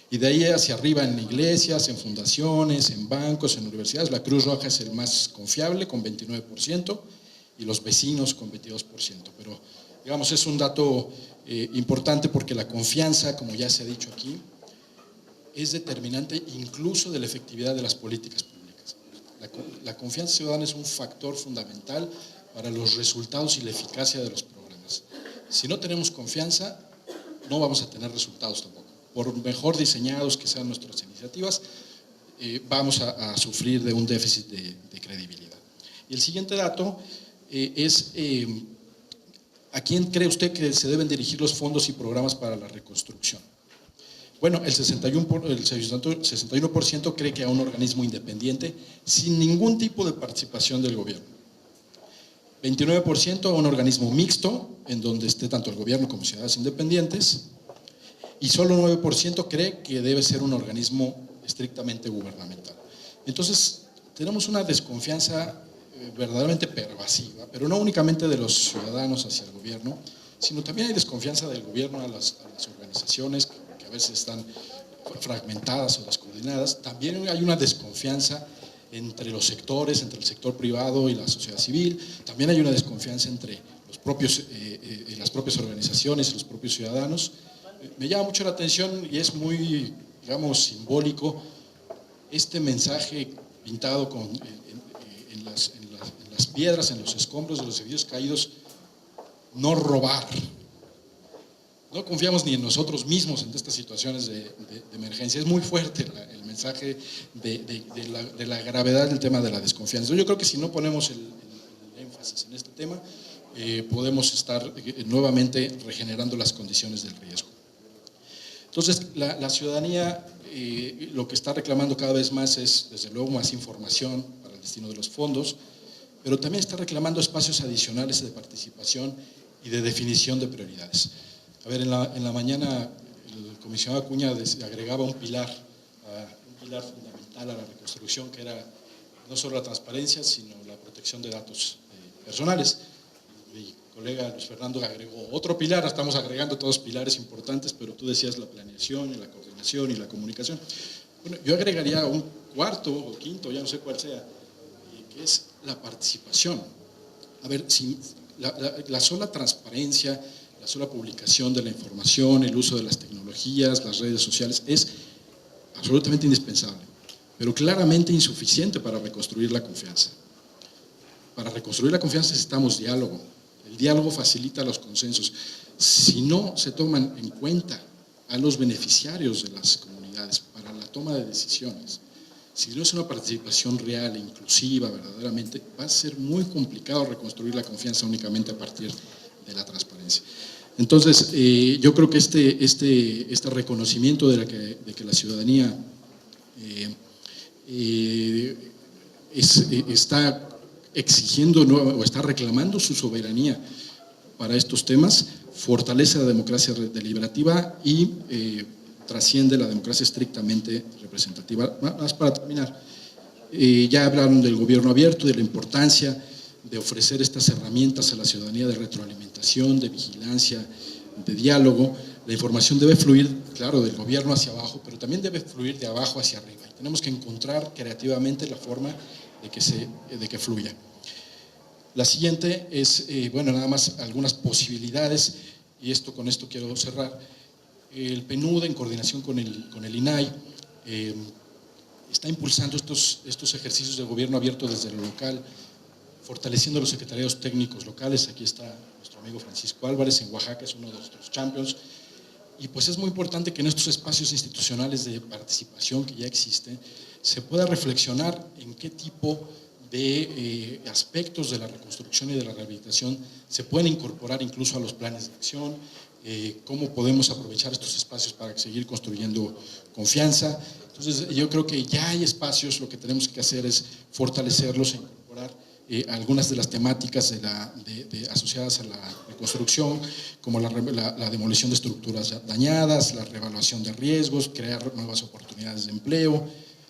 Y de ahí hacia arriba en iglesias, en fundaciones, en bancos, en universidades, la Cruz Roja es el más confiable con 29% y los vecinos con 22%. Pero digamos es un dato importante porque la confianza, como ya se ha dicho aquí, es determinante incluso de la efectividad de las políticas públicas. La confianza ciudadana es un factor fundamental para los resultados y la eficacia de los programas. Si no tenemos confianza, no vamos a tener resultados tampoco. por mejor diseñados que sean nuestras iniciativas, vamos a sufrir de un déficit de credibilidad. Y el siguiente dato es, ¿a quién cree usted que se deben dirigir los fondos y programas para la reconstrucción? Bueno, el 61% cree que a un organismo independiente sin ningún tipo de participación del gobierno. 29% a un organismo mixto, en donde esté tanto el gobierno como ciudadanos independientes, y solo 9% cree que debe ser un organismo estrictamente gubernamental. Entonces, tenemos una desconfianza verdaderamente pervasiva, pero no únicamente de los ciudadanos hacia el gobierno, sino también hay desconfianza del gobierno a las organizaciones que a veces están fragmentadas o descoordinadas. También hay una desconfianza entre los sectores, entre el sector privado y la sociedad civil. También hay una desconfianza entre las propias organizaciones y los propios ciudadanos. Me llama mucho la atención y es muy, digamos, simbólico este mensaje pintado en las piedras, en los escombros de los edificios caídos: no robar. No confiamos ni en nosotros mismos en estas situaciones de emergencia. Es muy fuerte el mensaje de la gravedad del tema de la desconfianza. Yo creo que si no ponemos el énfasis en este tema, podemos estar nuevamente regenerando las condiciones del riesgo. Entonces, la ciudadanía lo que está reclamando cada vez más es, desde luego, más información para el destino de los fondos, pero también está reclamando espacios adicionales de participación y de definición de prioridades. A ver, en la mañana el comisionado Acuña agregaba un pilar fundamental a la reconstrucción, que era no solo la transparencia, sino la protección de datos personales. Mi colega Luis Fernando agregó otro pilar. Estamos agregando todos pilares importantes, pero tú decías la planeación, y la coordinación y la comunicación. Bueno, yo agregaría un cuarto o quinto, ya no sé cuál sea, que es la participación. A ver, si la sola transparencia, la sola publicación de la información, el uso de las tecnologías, las redes sociales, es absolutamente indispensable, pero claramente insuficiente para reconstruir la confianza. Para reconstruir la confianza necesitamos diálogo. El diálogo facilita los consensos. Si no se toman en cuenta a los beneficiarios de las comunidades para la toma de decisiones, si no es una participación real e inclusiva verdaderamente, va a ser muy complicado reconstruir la confianza únicamente a partir de la transparencia. Entonces, yo creo que este reconocimiento de que la ciudadanía está exigiendo o está reclamando su soberanía para estos temas, fortalece la democracia deliberativa y trasciende la democracia estrictamente representativa. Más para terminar, ya hablaron del gobierno abierto, de la importancia de ofrecer estas herramientas a la ciudadanía de retroalimentación, de vigilancia, de diálogo. La información debe fluir, claro, del gobierno hacia abajo, pero también debe fluir de abajo hacia arriba. Y tenemos que encontrar creativamente la forma de que fluya. La siguiente es, bueno, nada más algunas posibilidades, y con esto quiero cerrar. El PNUD, en coordinación con el INAI, está impulsando estos ejercicios de gobierno abierto desde lo local, fortaleciendo los secretariados técnicos locales. Aquí está nuestro amigo Francisco Álvarez, en Oaxaca es uno de nuestros champions. Y pues es muy importante que en estos espacios institucionales de participación que ya existen, se pueda reflexionar en qué tipo de aspectos de la reconstrucción y de la rehabilitación se pueden incorporar incluso a los planes de acción, cómo podemos aprovechar estos espacios para seguir construyendo confianza. Entonces yo creo que ya hay espacios, lo que tenemos que hacer es fortalecerlos e incorporar algunas de las temáticas asociadas a la reconstrucción, como la demolición de estructuras dañadas, la reevaluación de riesgos, crear nuevas oportunidades de empleo,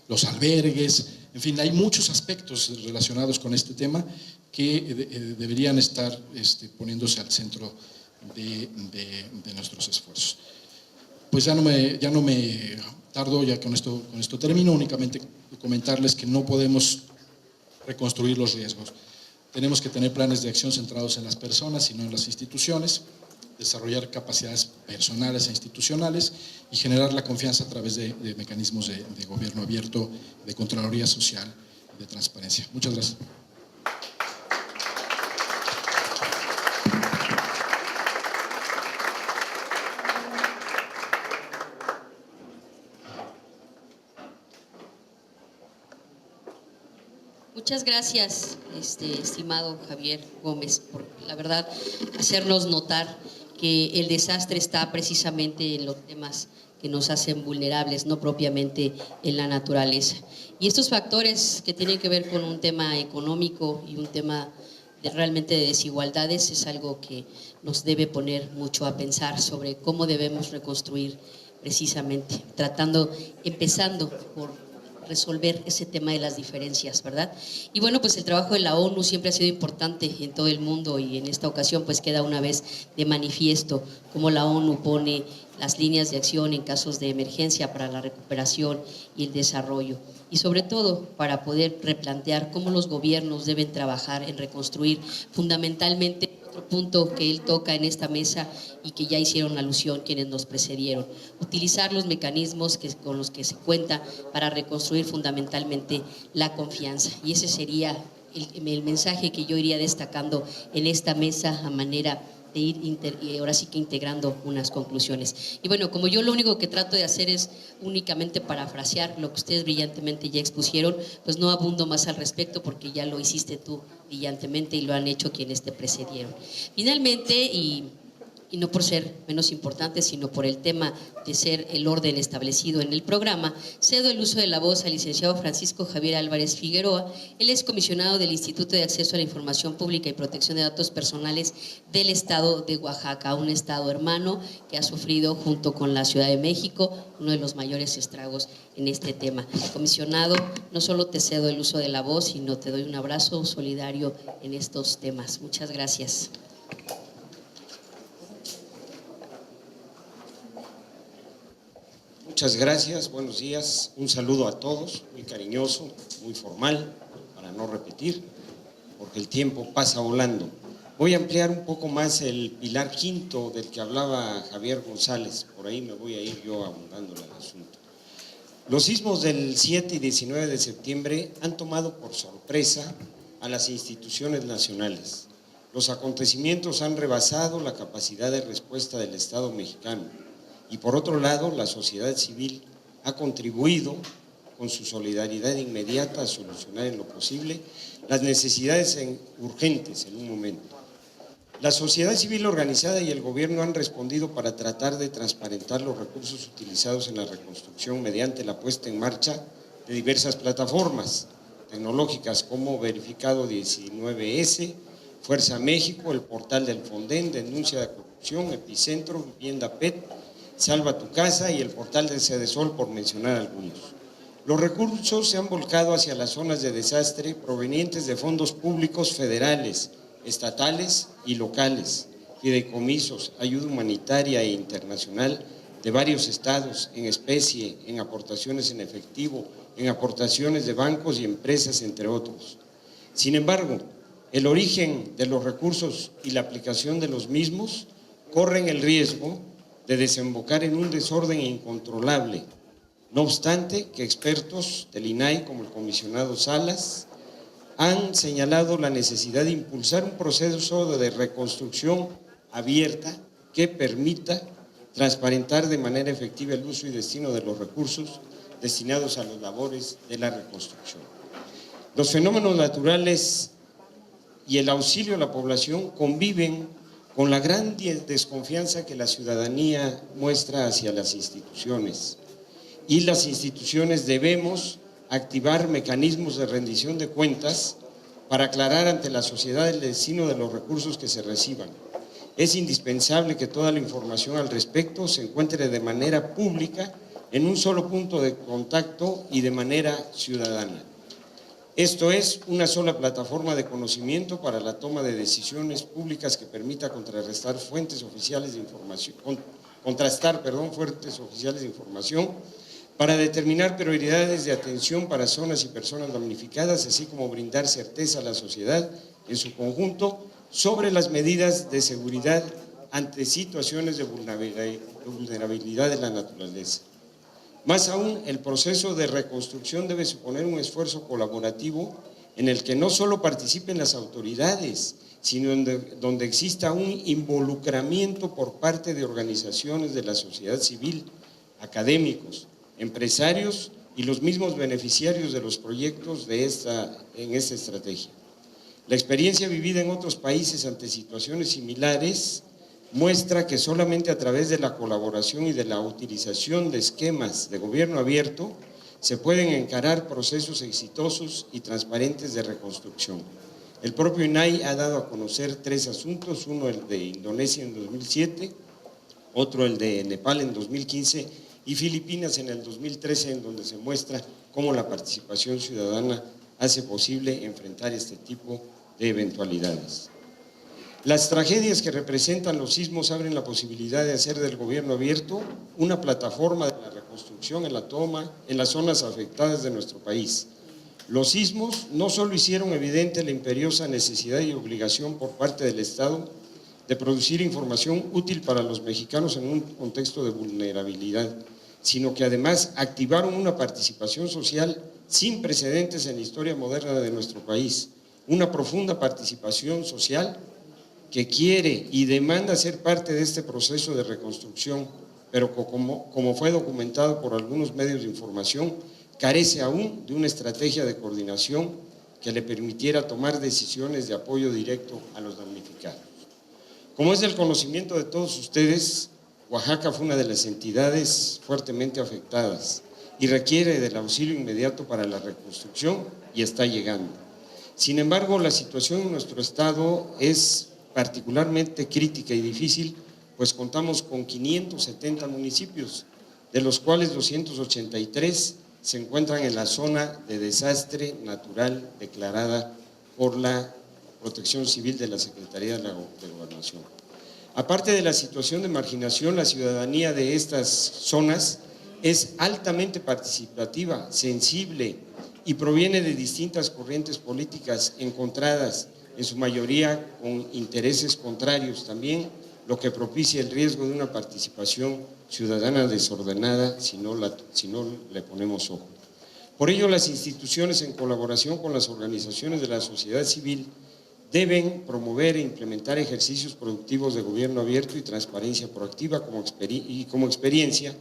los albergues, en fin, hay muchos aspectos relacionados con este tema que deberían estar poniéndose al centro de nuestros esfuerzos. Pues ya no me tardo, ya con esto termino, únicamente comentarles que no podemos reconstruir los riesgos. Tenemos que tener planes de acción centrados en las personas y no en las instituciones, desarrollar capacidades personales e institucionales y generar la confianza a través de mecanismos de gobierno abierto, de Contraloría Social y de transparencia. Muchas gracias. Muchas gracias, estimado Javier Gómez, por la verdad hacernos notar que el desastre está precisamente en los temas que nos hacen vulnerables, no propiamente en la naturaleza. Y estos factores que tienen que ver con un tema económico y un tema realmente de desigualdades es algo que nos debe poner mucho a pensar sobre cómo debemos reconstruir precisamente, empezando por resolver ese tema de las diferencias, ¿verdad? Y bueno, pues el trabajo de la ONU siempre ha sido importante en todo el mundo y en esta ocasión pues queda una vez de manifiesto cómo la ONU pone las líneas de acción en casos de emergencia para la recuperación y el desarrollo, y sobre todo para poder replantear cómo los gobiernos deben trabajar en reconstruir fundamentalmente otro punto que él toca en esta mesa y que ya hicieron alusión quienes nos precedieron, utilizar los mecanismos con los que se cuenta para reconstruir fundamentalmente la confianza. Y ese sería el mensaje que yo iría destacando en esta mesa a manera de ir ahora sí que integrando unas conclusiones. Y bueno, como yo lo único que trato de hacer es únicamente parafrasear lo que ustedes brillantemente ya expusieron, pues no abundo más al respecto porque ya lo hiciste tú brillantemente y lo han hecho quienes te precedieron. Finalmente, y no por ser menos importante, sino por el tema de ser el orden establecido en el programa, cedo el uso de la voz al licenciado Francisco Javier Álvarez Figueroa. Él es comisionado del Instituto de Acceso a la Información Pública y Protección de Datos Personales del Estado de Oaxaca, un estado hermano que ha sufrido junto con la Ciudad de México uno de los mayores estragos en este tema. Comisionado, no solo te cedo el uso de la voz, sino te doy un abrazo solidario en estos temas. Muchas gracias. Muchas gracias, buenos días, un saludo a todos, muy cariñoso, muy formal, para no repetir, porque el tiempo pasa volando. Voy a ampliar un poco más el pilar quinto del que hablaba Javier González, por ahí me voy a ir yo abundando en el asunto. Los sismos del 7 y 19 de septiembre han tomado por sorpresa a las instituciones nacionales. Los acontecimientos han rebasado la capacidad de respuesta del Estado mexicano. Y por otro lado, la sociedad civil ha contribuido con su solidaridad inmediata a solucionar en lo posible las necesidades urgentes en un momento. La sociedad civil organizada y el gobierno han respondido para tratar de transparentar los recursos utilizados en la reconstrucción mediante la puesta en marcha de diversas plataformas tecnológicas como Verificado 19S, Fuerza México, el portal del Fonden, Denuncia de Corrupción, Epicentro, Vivienda PET, Salva tu Casa y el portal del Cedesol, por mencionar algunos. Los recursos se han volcado hacia las zonas de desastre provenientes de fondos públicos federales, estatales y locales, fideicomisos, ayuda humanitaria e internacional de varios estados, en especie, en aportaciones en efectivo, en aportaciones de bancos y empresas, entre otros. Sin embargo, el origen de los recursos y la aplicación de los mismos corren el riesgo de desembocar en un desorden incontrolable. No obstante, que expertos del INAI, como el comisionado Salas, han señalado la necesidad de impulsar un proceso de reconstrucción abierta que permita transparentar de manera efectiva el uso y destino de los recursos destinados a las labores de la reconstrucción. Los fenómenos naturales y el auxilio a la población conviven con la gran desconfianza que la ciudadanía muestra hacia las instituciones. Y las instituciones debemos activar mecanismos de rendición de cuentas para aclarar ante la sociedad el destino de los recursos que se reciban. Es indispensable que toda la información al respecto se encuentre de manera pública en un solo punto de contacto y de manera ciudadana. Esto es una sola plataforma de conocimiento para la toma de decisiones públicas que permita contrastar fuentes oficiales de información, para determinar prioridades de atención para zonas y personas damnificadas, así como brindar certeza a la sociedad en su conjunto sobre las medidas de seguridad ante situaciones de vulnerabilidad de la naturaleza. Más aún, el proceso de reconstrucción debe suponer un esfuerzo colaborativo en el que no solo participen las autoridades, sino donde exista un involucramiento por parte de organizaciones de la sociedad civil, académicos, empresarios y los mismos beneficiarios de los proyectos en esta estrategia. La experiencia vivida en otros países ante situaciones similares muestra que solamente a través de la colaboración y de la utilización de esquemas de gobierno abierto se pueden encarar procesos exitosos y transparentes de reconstrucción. El propio INAI ha dado a conocer 3 asuntos, uno el de Indonesia en 2007, otro el de Nepal en 2015 y Filipinas en el 2013, en donde se muestra cómo la participación ciudadana hace posible enfrentar este tipo de eventualidades. Las tragedias que representan los sismos abren la posibilidad de hacer del gobierno abierto una plataforma de la reconstrucción en las zonas afectadas de nuestro país. Los sismos no solo hicieron evidente la imperiosa necesidad y obligación por parte del Estado de producir información útil para los mexicanos en un contexto de vulnerabilidad, sino que además activaron una participación social sin precedentes en la historia moderna de nuestro país, una profunda participación social que quiere y demanda ser parte de este proceso de reconstrucción, pero como fue documentado por algunos medios de información, carece aún de una estrategia de coordinación que le permitiera tomar decisiones de apoyo directo a los damnificados. Como es del conocimiento de todos ustedes, Oaxaca fue una de las entidades fuertemente afectadas y requiere del auxilio inmediato para la reconstrucción y está llegando. Sin embargo, la situación en nuestro estado es particularmente crítica y difícil, pues contamos con 570 municipios, de los cuales 283 se encuentran en la zona de desastre natural declarada por la Protección Civil de la Secretaría de Gobernación. Aparte de la situación de marginación, la ciudadanía de estas zonas es altamente participativa, sensible y proviene de distintas corrientes políticas encontradas, en su mayoría con intereses contrarios también, lo que propicia el riesgo de una participación ciudadana desordenada si no le ponemos ojo. Por ello, las instituciones, en colaboración con las organizaciones de la sociedad civil, deben promover e implementar ejercicios productivos de gobierno abierto y transparencia proactiva como experiencia.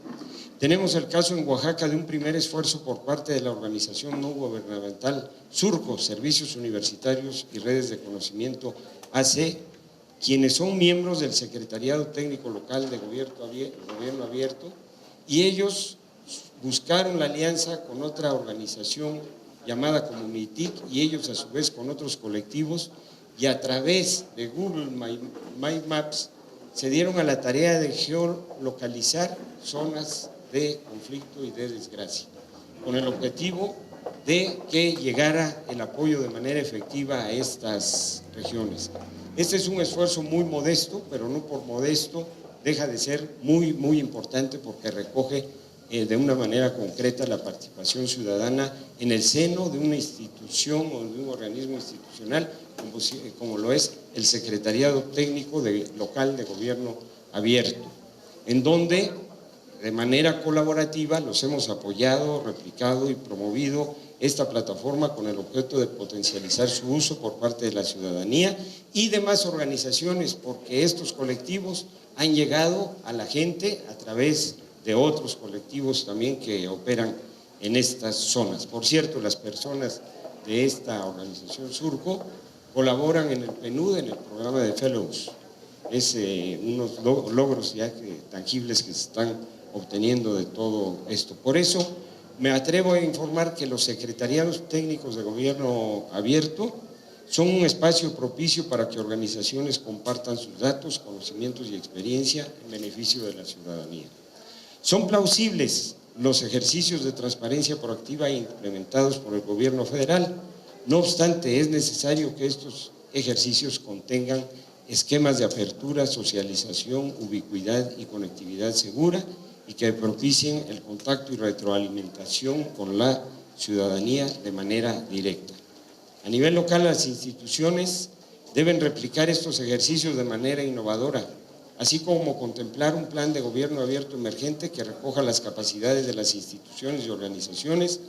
Tenemos el caso en Oaxaca de un primer esfuerzo por parte de la organización no gubernamental Surco, Servicios Universitarios y Redes de Conocimiento AC, quienes son miembros del Secretariado Técnico Local de Gobierno Abierto, y ellos buscaron la alianza con otra organización llamada Comunitic y ellos a su vez con otros colectivos, y a través de Google My Maps se dieron a la tarea de geolocalizar zonas de conflicto y de desgracia, con el objetivo de que llegara el apoyo de manera efectiva a estas regiones. Este es un esfuerzo muy modesto, pero no por modesto deja de ser muy importante, porque recoge de una manera concreta la participación ciudadana en el seno de una institución o de un organismo institucional como lo es el Secretariado Técnico Local de Gobierno Abierto, en donde de manera colaborativa los hemos apoyado, replicado y promovido esta plataforma con el objeto de potencializar su uso por parte de la ciudadanía y demás organizaciones, porque estos colectivos han llegado a la gente a través de otros colectivos también que operan en estas zonas. Por cierto, las personas de esta organización Surco colaboran en el PNUD, en el programa de Fellows. Es unos logros ya tangibles que se están obteniendo de todo esto. Por eso me atrevo a informar que los secretariados técnicos de gobierno abierto son un espacio propicio para que organizaciones compartan sus datos, conocimientos y experiencia en beneficio de la ciudadanía. Son plausibles los ejercicios de transparencia proactiva implementados por el gobierno federal. No obstante, es necesario que estos ejercicios contengan esquemas de apertura, socialización, ubicuidad y conectividad segura, y que propicien el contacto y retroalimentación con la ciudadanía de manera directa. A nivel local, las instituciones deben replicar estos ejercicios de manera innovadora, así como contemplar un plan de gobierno abierto emergente que recoja las capacidades de las instituciones y organizaciones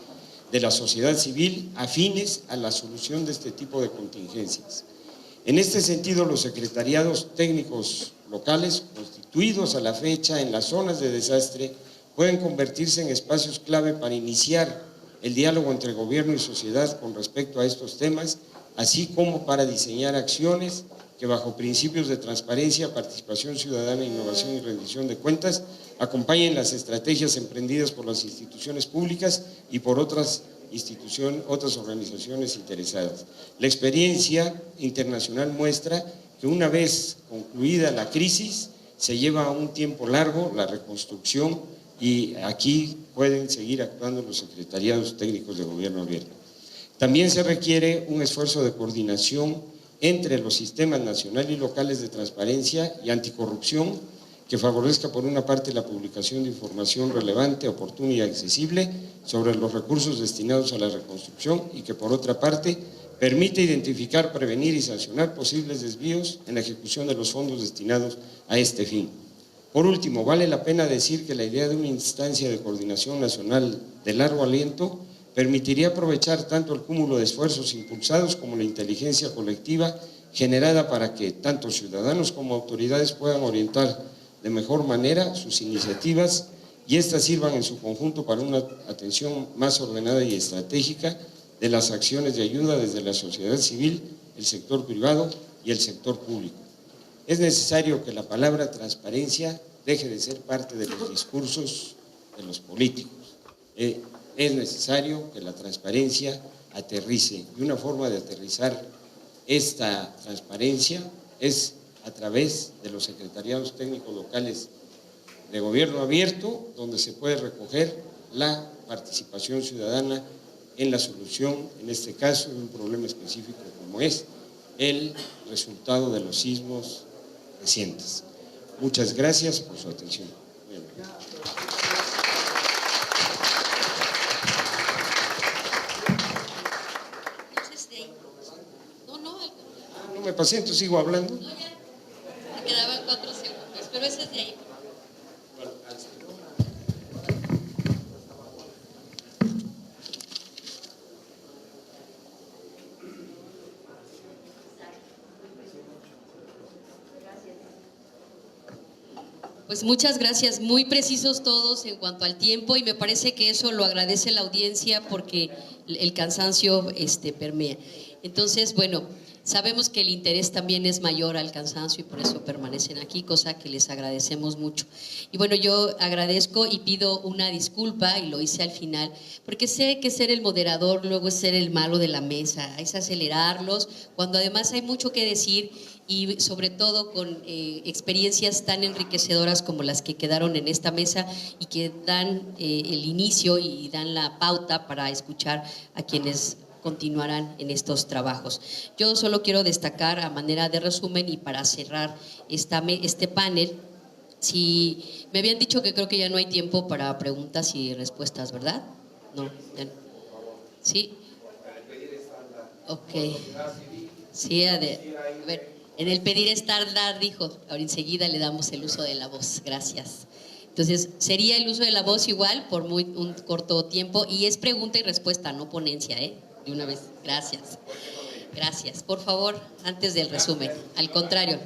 de la sociedad civil afines a la solución de este tipo de contingencias. En este sentido, los secretariados técnicos locales constituidos a la fecha en las zonas de desastre pueden convertirse en espacios clave para iniciar el diálogo entre gobierno y sociedad con respecto a estos temas, así como para diseñar acciones que bajo principios de transparencia, participación ciudadana, innovación y rendición de cuentas acompañen las estrategias emprendidas por las instituciones públicas y por otras organizaciones interesadas. La experiencia internacional muestra que una vez concluida la crisis, se lleva un tiempo largo la reconstrucción y aquí pueden seguir actuando los secretariados técnicos de gobierno abierto. También se requiere un esfuerzo de coordinación entre los sistemas nacionales y locales de transparencia y anticorrupción que favorezca por una parte la publicación de información relevante, oportuna y accesible sobre los recursos destinados a la reconstrucción y que por otra parte permite identificar, prevenir y sancionar posibles desvíos en la ejecución de los fondos destinados a este fin. Por último, vale la pena decir que la idea de una instancia de coordinación nacional de largo aliento permitiría aprovechar tanto el cúmulo de esfuerzos impulsados como la inteligencia colectiva generada para que tanto ciudadanos como autoridades puedan orientar de mejor manera sus iniciativas y éstas sirvan en su conjunto para una atención más ordenada y estratégica de las acciones de ayuda desde la sociedad civil, el sector privado y el sector público. Es necesario que la palabra transparencia deje de ser parte de los discursos de los políticos. Es necesario que la transparencia aterrice y una forma de aterrizar esta transparencia es a través de los secretariados técnicos locales de gobierno abierto, donde se puede recoger la participación ciudadana en la solución, en este caso, de un problema específico como es el resultado de los sismos recientes. Muchas gracias por su atención. No me pasé, entonces sigo hablando. No, ya. Me quedaban 4 segundos, pero ese es de ahí. Pues muchas gracias, muy precisos todos en cuanto al tiempo y me parece que eso lo agradece la audiencia porque el cansancio permea. Entonces, bueno, sabemos que el interés también es mayor al cansancio y por eso permanecen aquí, cosa que les agradecemos mucho. Y bueno, yo agradezco y pido una disculpa, y lo hice al final, porque sé que ser el moderador luego es ser el malo de la mesa, es acelerarlos, cuando además hay mucho que decir y sobre todo con experiencias tan enriquecedoras como las que quedaron en esta mesa y que dan el inicio y dan la pauta para escuchar a quienes continuarán en estos trabajos. Yo solo quiero destacar a manera de resumen y para cerrar este panel, si me habían dicho que creo que ya no hay tiempo para preguntas y respuestas, ¿verdad? No, ya no. ¿Sí? Ok. Sí, a ver, en el pedir estándar dijo, ahora enseguida le damos el uso de la voz, gracias. Entonces, sería el uso de la voz igual por un corto tiempo y es pregunta y respuesta, no ponencia, ¿eh? De una vez, gracias. Gracias, por favor, antes del resumen, al contrario.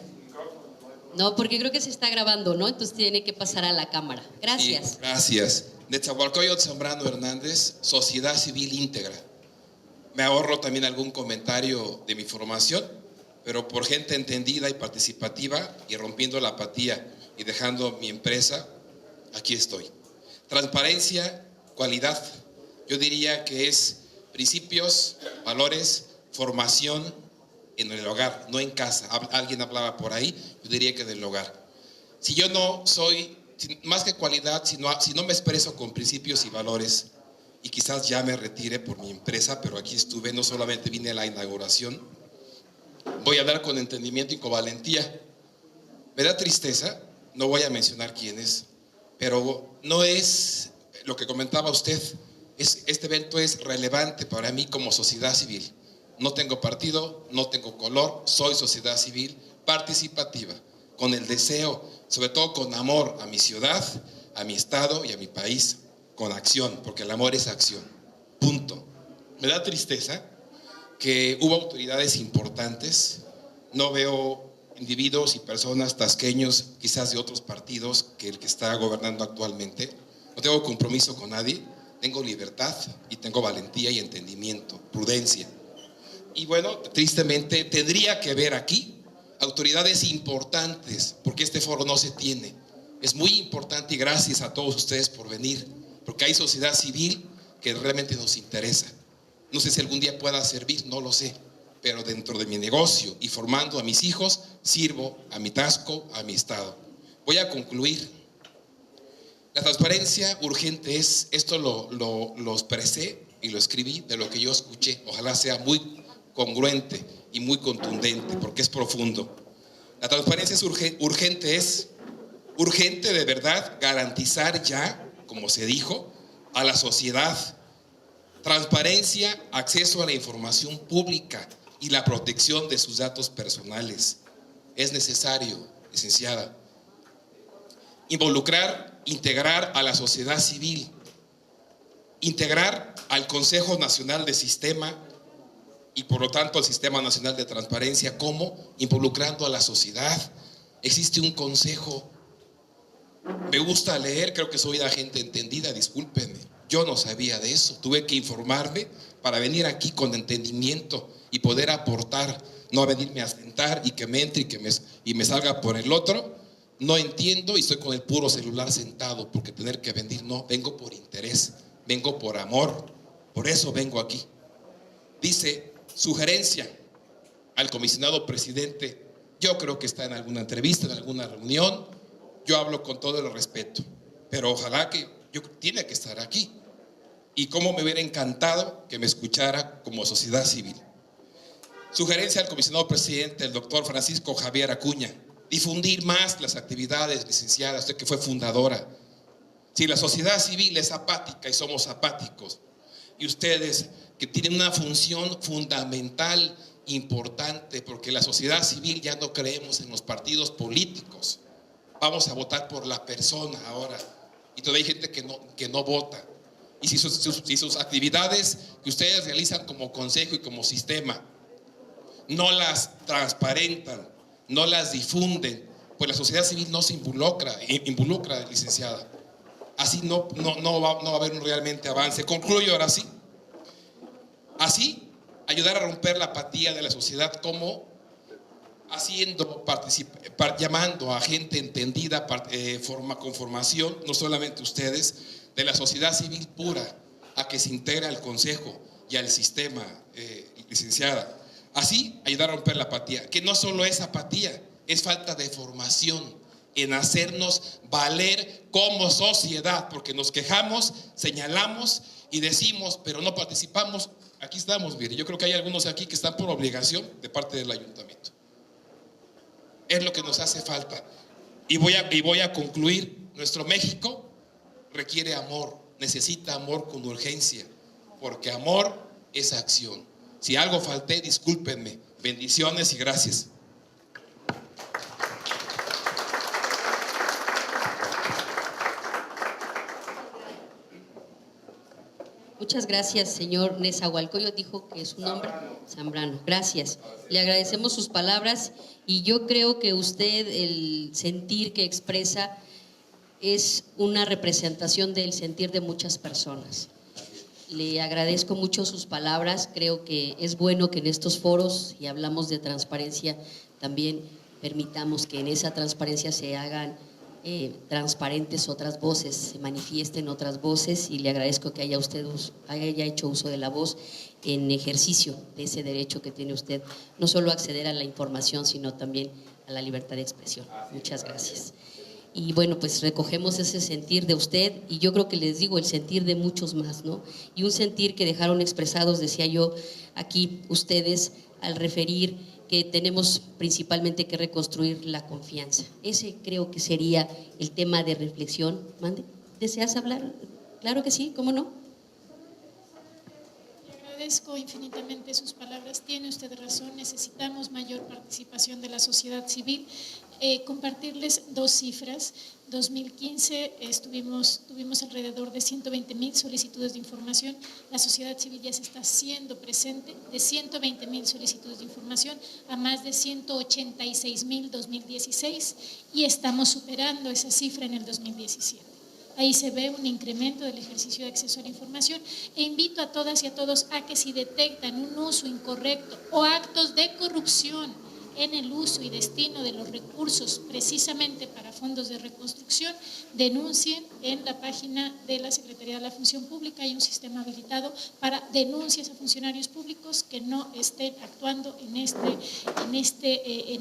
No, porque creo que se está grabando, ¿no? Entonces tiene que pasar a la cámara. Gracias. Sí, gracias. Netzahualcóyotl Zambrano Hernández, Sociedad Civil Íntegra. Me ahorro también algún comentario de mi formación, pero por gente entendida y participativa y rompiendo la apatía y dejando mi empresa, aquí estoy. Transparencia, cualidad, yo diría que es principios, valores, formación en el hogar, no en casa. Alguien hablaba por ahí, yo diría que del hogar. Si yo no soy, más que cualidad, si no me expreso con principios y valores, y quizás ya me retire por mi empresa, pero aquí estuve, no solamente vine a la inauguración, voy a hablar con entendimiento y con valentía. Me da tristeza, no voy a mencionar quién es, pero no es lo que comentaba usted. Este evento es relevante para mí como sociedad civil. No tengo partido, no tengo color, soy sociedad civil participativa, con el deseo, sobre todo con amor a mi ciudad, a mi estado y a mi país, con acción, porque el amor es acción. Punto. Me da tristeza que hubo autoridades importantes, no veo individuos y personas tasqueños, quizás de otros partidos que el que está gobernando actualmente, no tengo compromiso con nadie, tengo libertad y tengo valentía y entendimiento, prudencia. Y bueno, tristemente tendría que haber aquí autoridades importantes, porque este foro no se tiene. Es muy importante y gracias a todos ustedes por venir, porque hay sociedad civil que realmente nos interesa. No sé si algún día pueda servir, no lo sé, pero dentro de mi negocio y formando a mis hijos, sirvo a mi Tasco, a mi estado. Voy a concluir. La transparencia urgente es, esto lo expresé y lo escribí de lo que yo escuché. Ojalá sea muy congruente y muy contundente, porque es profundo. La transparencia es urgente de verdad garantizar ya, como se dijo, a la sociedad transparencia, acceso a la información pública y la protección de sus datos personales. Es necesario, licenciada, integrar a la sociedad civil, integrar al Consejo Nacional de Sistema y por lo tanto al Sistema Nacional de Transparencia. ¿Cómo? Involucrando a la sociedad. Existe un consejo. Me gusta leer, creo que soy la gente entendida, discúlpenme. Yo no sabía de eso, tuve que informarme para venir aquí con entendimiento y poder aportar, no a venirme a sentar y que me entre y me salga por el otro. No entiendo y estoy con el puro celular sentado porque tener que venir, no, vengo por interés, vengo por amor, por eso vengo aquí. Dice, sugerencia al comisionado presidente, yo creo que está en alguna entrevista, en alguna reunión, yo hablo con todo el respeto, pero ojalá que tiene que estar aquí. Y cómo me hubiera encantado que me escuchara como sociedad civil. Sugerencia al comisionado presidente, el doctor Francisco Javier Acuña, difundir más las actividades, licenciada, usted que fue fundadora. Si la sociedad civil es apática y somos apáticos, y ustedes que tienen una función fundamental, importante, porque la sociedad civil ya no creemos en los partidos políticos, vamos a votar por la persona ahora, y todavía hay gente que no vota. Y si sus actividades que ustedes realizan como consejo y como sistema no las transparentan, no las difunden, pues la sociedad civil no se involucra, licenciada. Así no va a haber un realmente avance. Concluyo ahora sí. Así, ayudar a romper la apatía de la sociedad, como llamando a gente entendida, con formación, no solamente ustedes, de la sociedad civil pura, a que se integre al consejo y al sistema, licenciada. Así, ayudar a romper la apatía, que no solo es apatía, es falta de formación en hacernos valer como sociedad, porque nos quejamos, señalamos y decimos, pero no participamos. Aquí estamos, mire, yo creo que hay algunos aquí que están por obligación de parte del ayuntamiento. Es lo que nos hace falta. Y voy a concluir. Nuestro México requiere amor, necesita amor con urgencia, porque amor es acción. Si algo falté, discúlpenme. Bendiciones y gracias. Muchas gracias, señor Nezahualcóyotl. Dijo que su nombre Zambrano. Gracias. Le agradecemos sus palabras y yo creo que usted, el sentir que expresa, es una representación del sentir de muchas personas. Le agradezco mucho sus palabras. Creo que es bueno que en estos foros, y hablamos de transparencia, también permitamos que en esa transparencia se hagan transparentes otras voces, se manifiesten otras voces, y le agradezco que haya hecho uso de la voz en ejercicio de ese derecho que tiene usted, no solo acceder a la información, sino también a la libertad de expresión. Muchas gracias. Y bueno, pues recogemos ese sentir de usted, y yo creo que les digo el sentir de muchos más, ¿no? Y un sentir que dejaron expresados, decía yo, aquí ustedes al referir que tenemos principalmente que reconstruir la confianza. Ese creo que sería el tema de reflexión. Mande, ¿deseas hablar? Claro que sí, ¿cómo no? Le agradezco infinitamente sus palabras. Tiene usted razón, necesitamos mayor participación de la sociedad civil. Compartirles dos cifras. 2015 tuvimos alrededor de 120,000 solicitudes de información. La sociedad civil ya se está haciendo presente, de 120,000 solicitudes de información a más de 186,000 2016, y estamos superando esa cifra en el 2017. ahí se ve un incremento del ejercicio de acceso a la información, e invito a todas y a todos a que si detectan un uso incorrecto o actos de corrupción en el uso y destino de los recursos precisamente para fondos de reconstrucción, denuncien en la página de la Secretaría de la Función Pública. Hay un sistema habilitado para denuncias a funcionarios públicos que no estén actuando en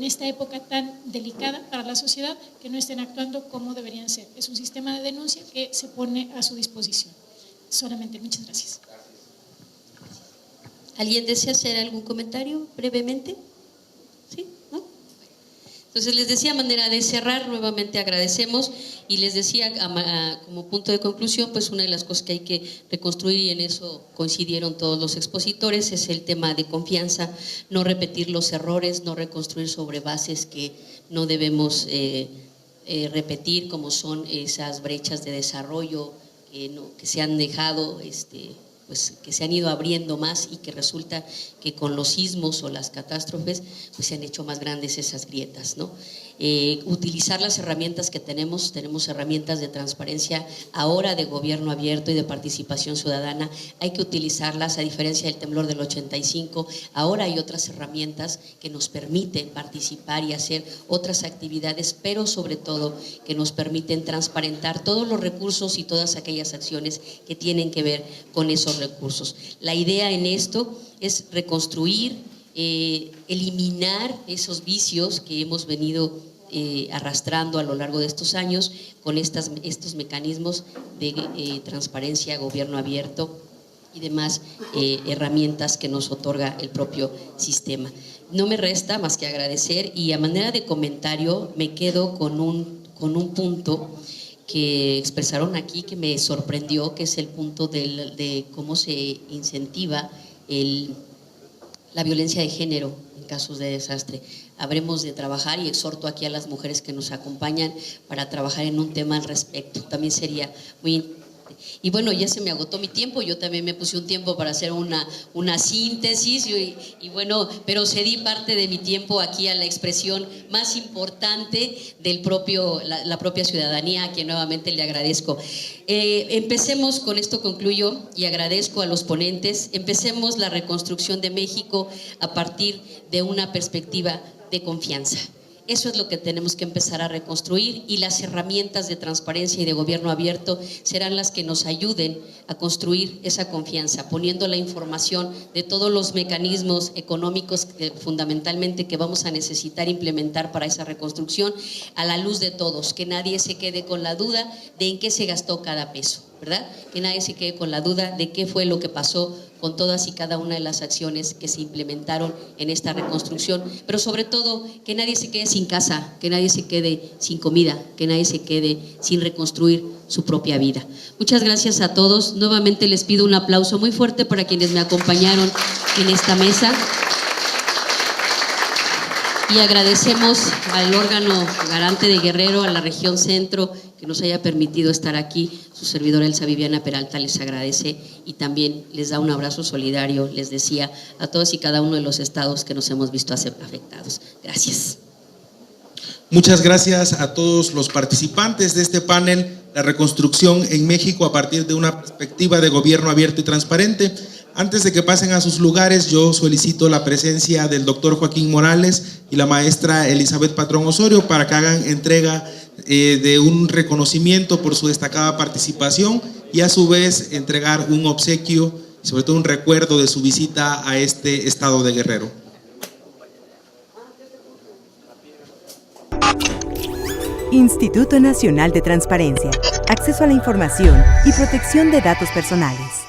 esta época tan delicada para la sociedad, que no estén actuando como deberían ser. Es un sistema de denuncia que se pone a su disposición. Solamente, muchas gracias. ¿Alguien desea hacer algún comentario brevemente? ¿Sí? ¿No? Entonces les decía, a manera de cerrar, nuevamente agradecemos, y les decía como punto de conclusión, pues una de las cosas que hay que reconstruir, y en eso coincidieron todos los expositores, es el tema de confianza, no repetir los errores, no reconstruir sobre bases que no debemos repetir, como son esas brechas de desarrollo que se han dejado, pues que se han ido abriendo más, y que resulta que con los sismos o las catástrofes pues se han hecho más grandes esas grietas, ¿no? Utilizar las herramientas que tenemos herramientas de transparencia ahora, de gobierno abierto y de participación ciudadana, hay que utilizarlas. A diferencia del temblor del 85, ahora hay otras herramientas que nos permiten participar y hacer otras actividades, pero sobre todo que nos permiten transparentar todos los recursos y todas aquellas acciones que tienen que ver con esos recursos. La idea en esto es reconstruir, eliminar esos vicios que hemos venido arrastrando a lo largo de estos años con estos mecanismos de transparencia, gobierno abierto y demás herramientas que nos otorga el propio sistema. No me resta más que agradecer, y a manera de comentario me quedo con un punto que expresaron aquí que me sorprendió, que es el punto de cómo se incentiva la violencia de género en casos de desastre. Habremos de trabajar, y exhorto aquí a las mujeres que nos acompañan para trabajar en un tema al respecto. También sería muy importante. Y bueno, ya se me agotó mi tiempo, yo también me puse un tiempo para hacer una síntesis, y bueno, pero cedí parte de mi tiempo aquí a la expresión más importante del la propia ciudadanía, a quien nuevamente le agradezco. Empecemos, con esto concluyo, y agradezco a los ponentes, empecemos la reconstrucción de México a partir de una perspectiva de confianza. Eso es lo que tenemos que empezar a reconstruir, y las herramientas de transparencia y de gobierno abierto serán las que nos ayuden a construir esa confianza, poniendo la información de todos los mecanismos económicos fundamentalmente que vamos a necesitar implementar para esa reconstrucción, a la luz de todos, que nadie se quede con la duda de en qué se gastó cada peso, ¿verdad? Que nadie se quede con la duda de qué fue lo que pasó con todas y cada una de las acciones que se implementaron en esta reconstrucción, pero sobre todo que nadie se quede sin casa, que nadie se quede sin comida, que nadie se quede sin reconstruir su propia vida. Muchas gracias a todos. Nuevamente les pido un aplauso muy fuerte para quienes me acompañaron en esta mesa. Y agradecemos al órgano garante de Guerrero, a la región centro, que nos haya permitido estar aquí. Su servidora Elsa Viviana Peralta les agradece, y también les da un abrazo solidario, les decía, a todos y cada uno de los estados que nos hemos visto afectados. Gracias. Muchas gracias a todos los participantes de este panel, La reconstrucción en México a partir de una perspectiva de gobierno abierto y transparente. Antes de que pasen a sus lugares, yo solicito la presencia del doctor Joaquín Morales y la maestra Elizabeth Patrón Osorio para que hagan entrega de un reconocimiento por su destacada participación, y a su vez entregar un obsequio, sobre todo un recuerdo de su visita a este estado de Guerrero. Instituto Nacional de Transparencia, Acceso a la Información y Protección de Datos Personales.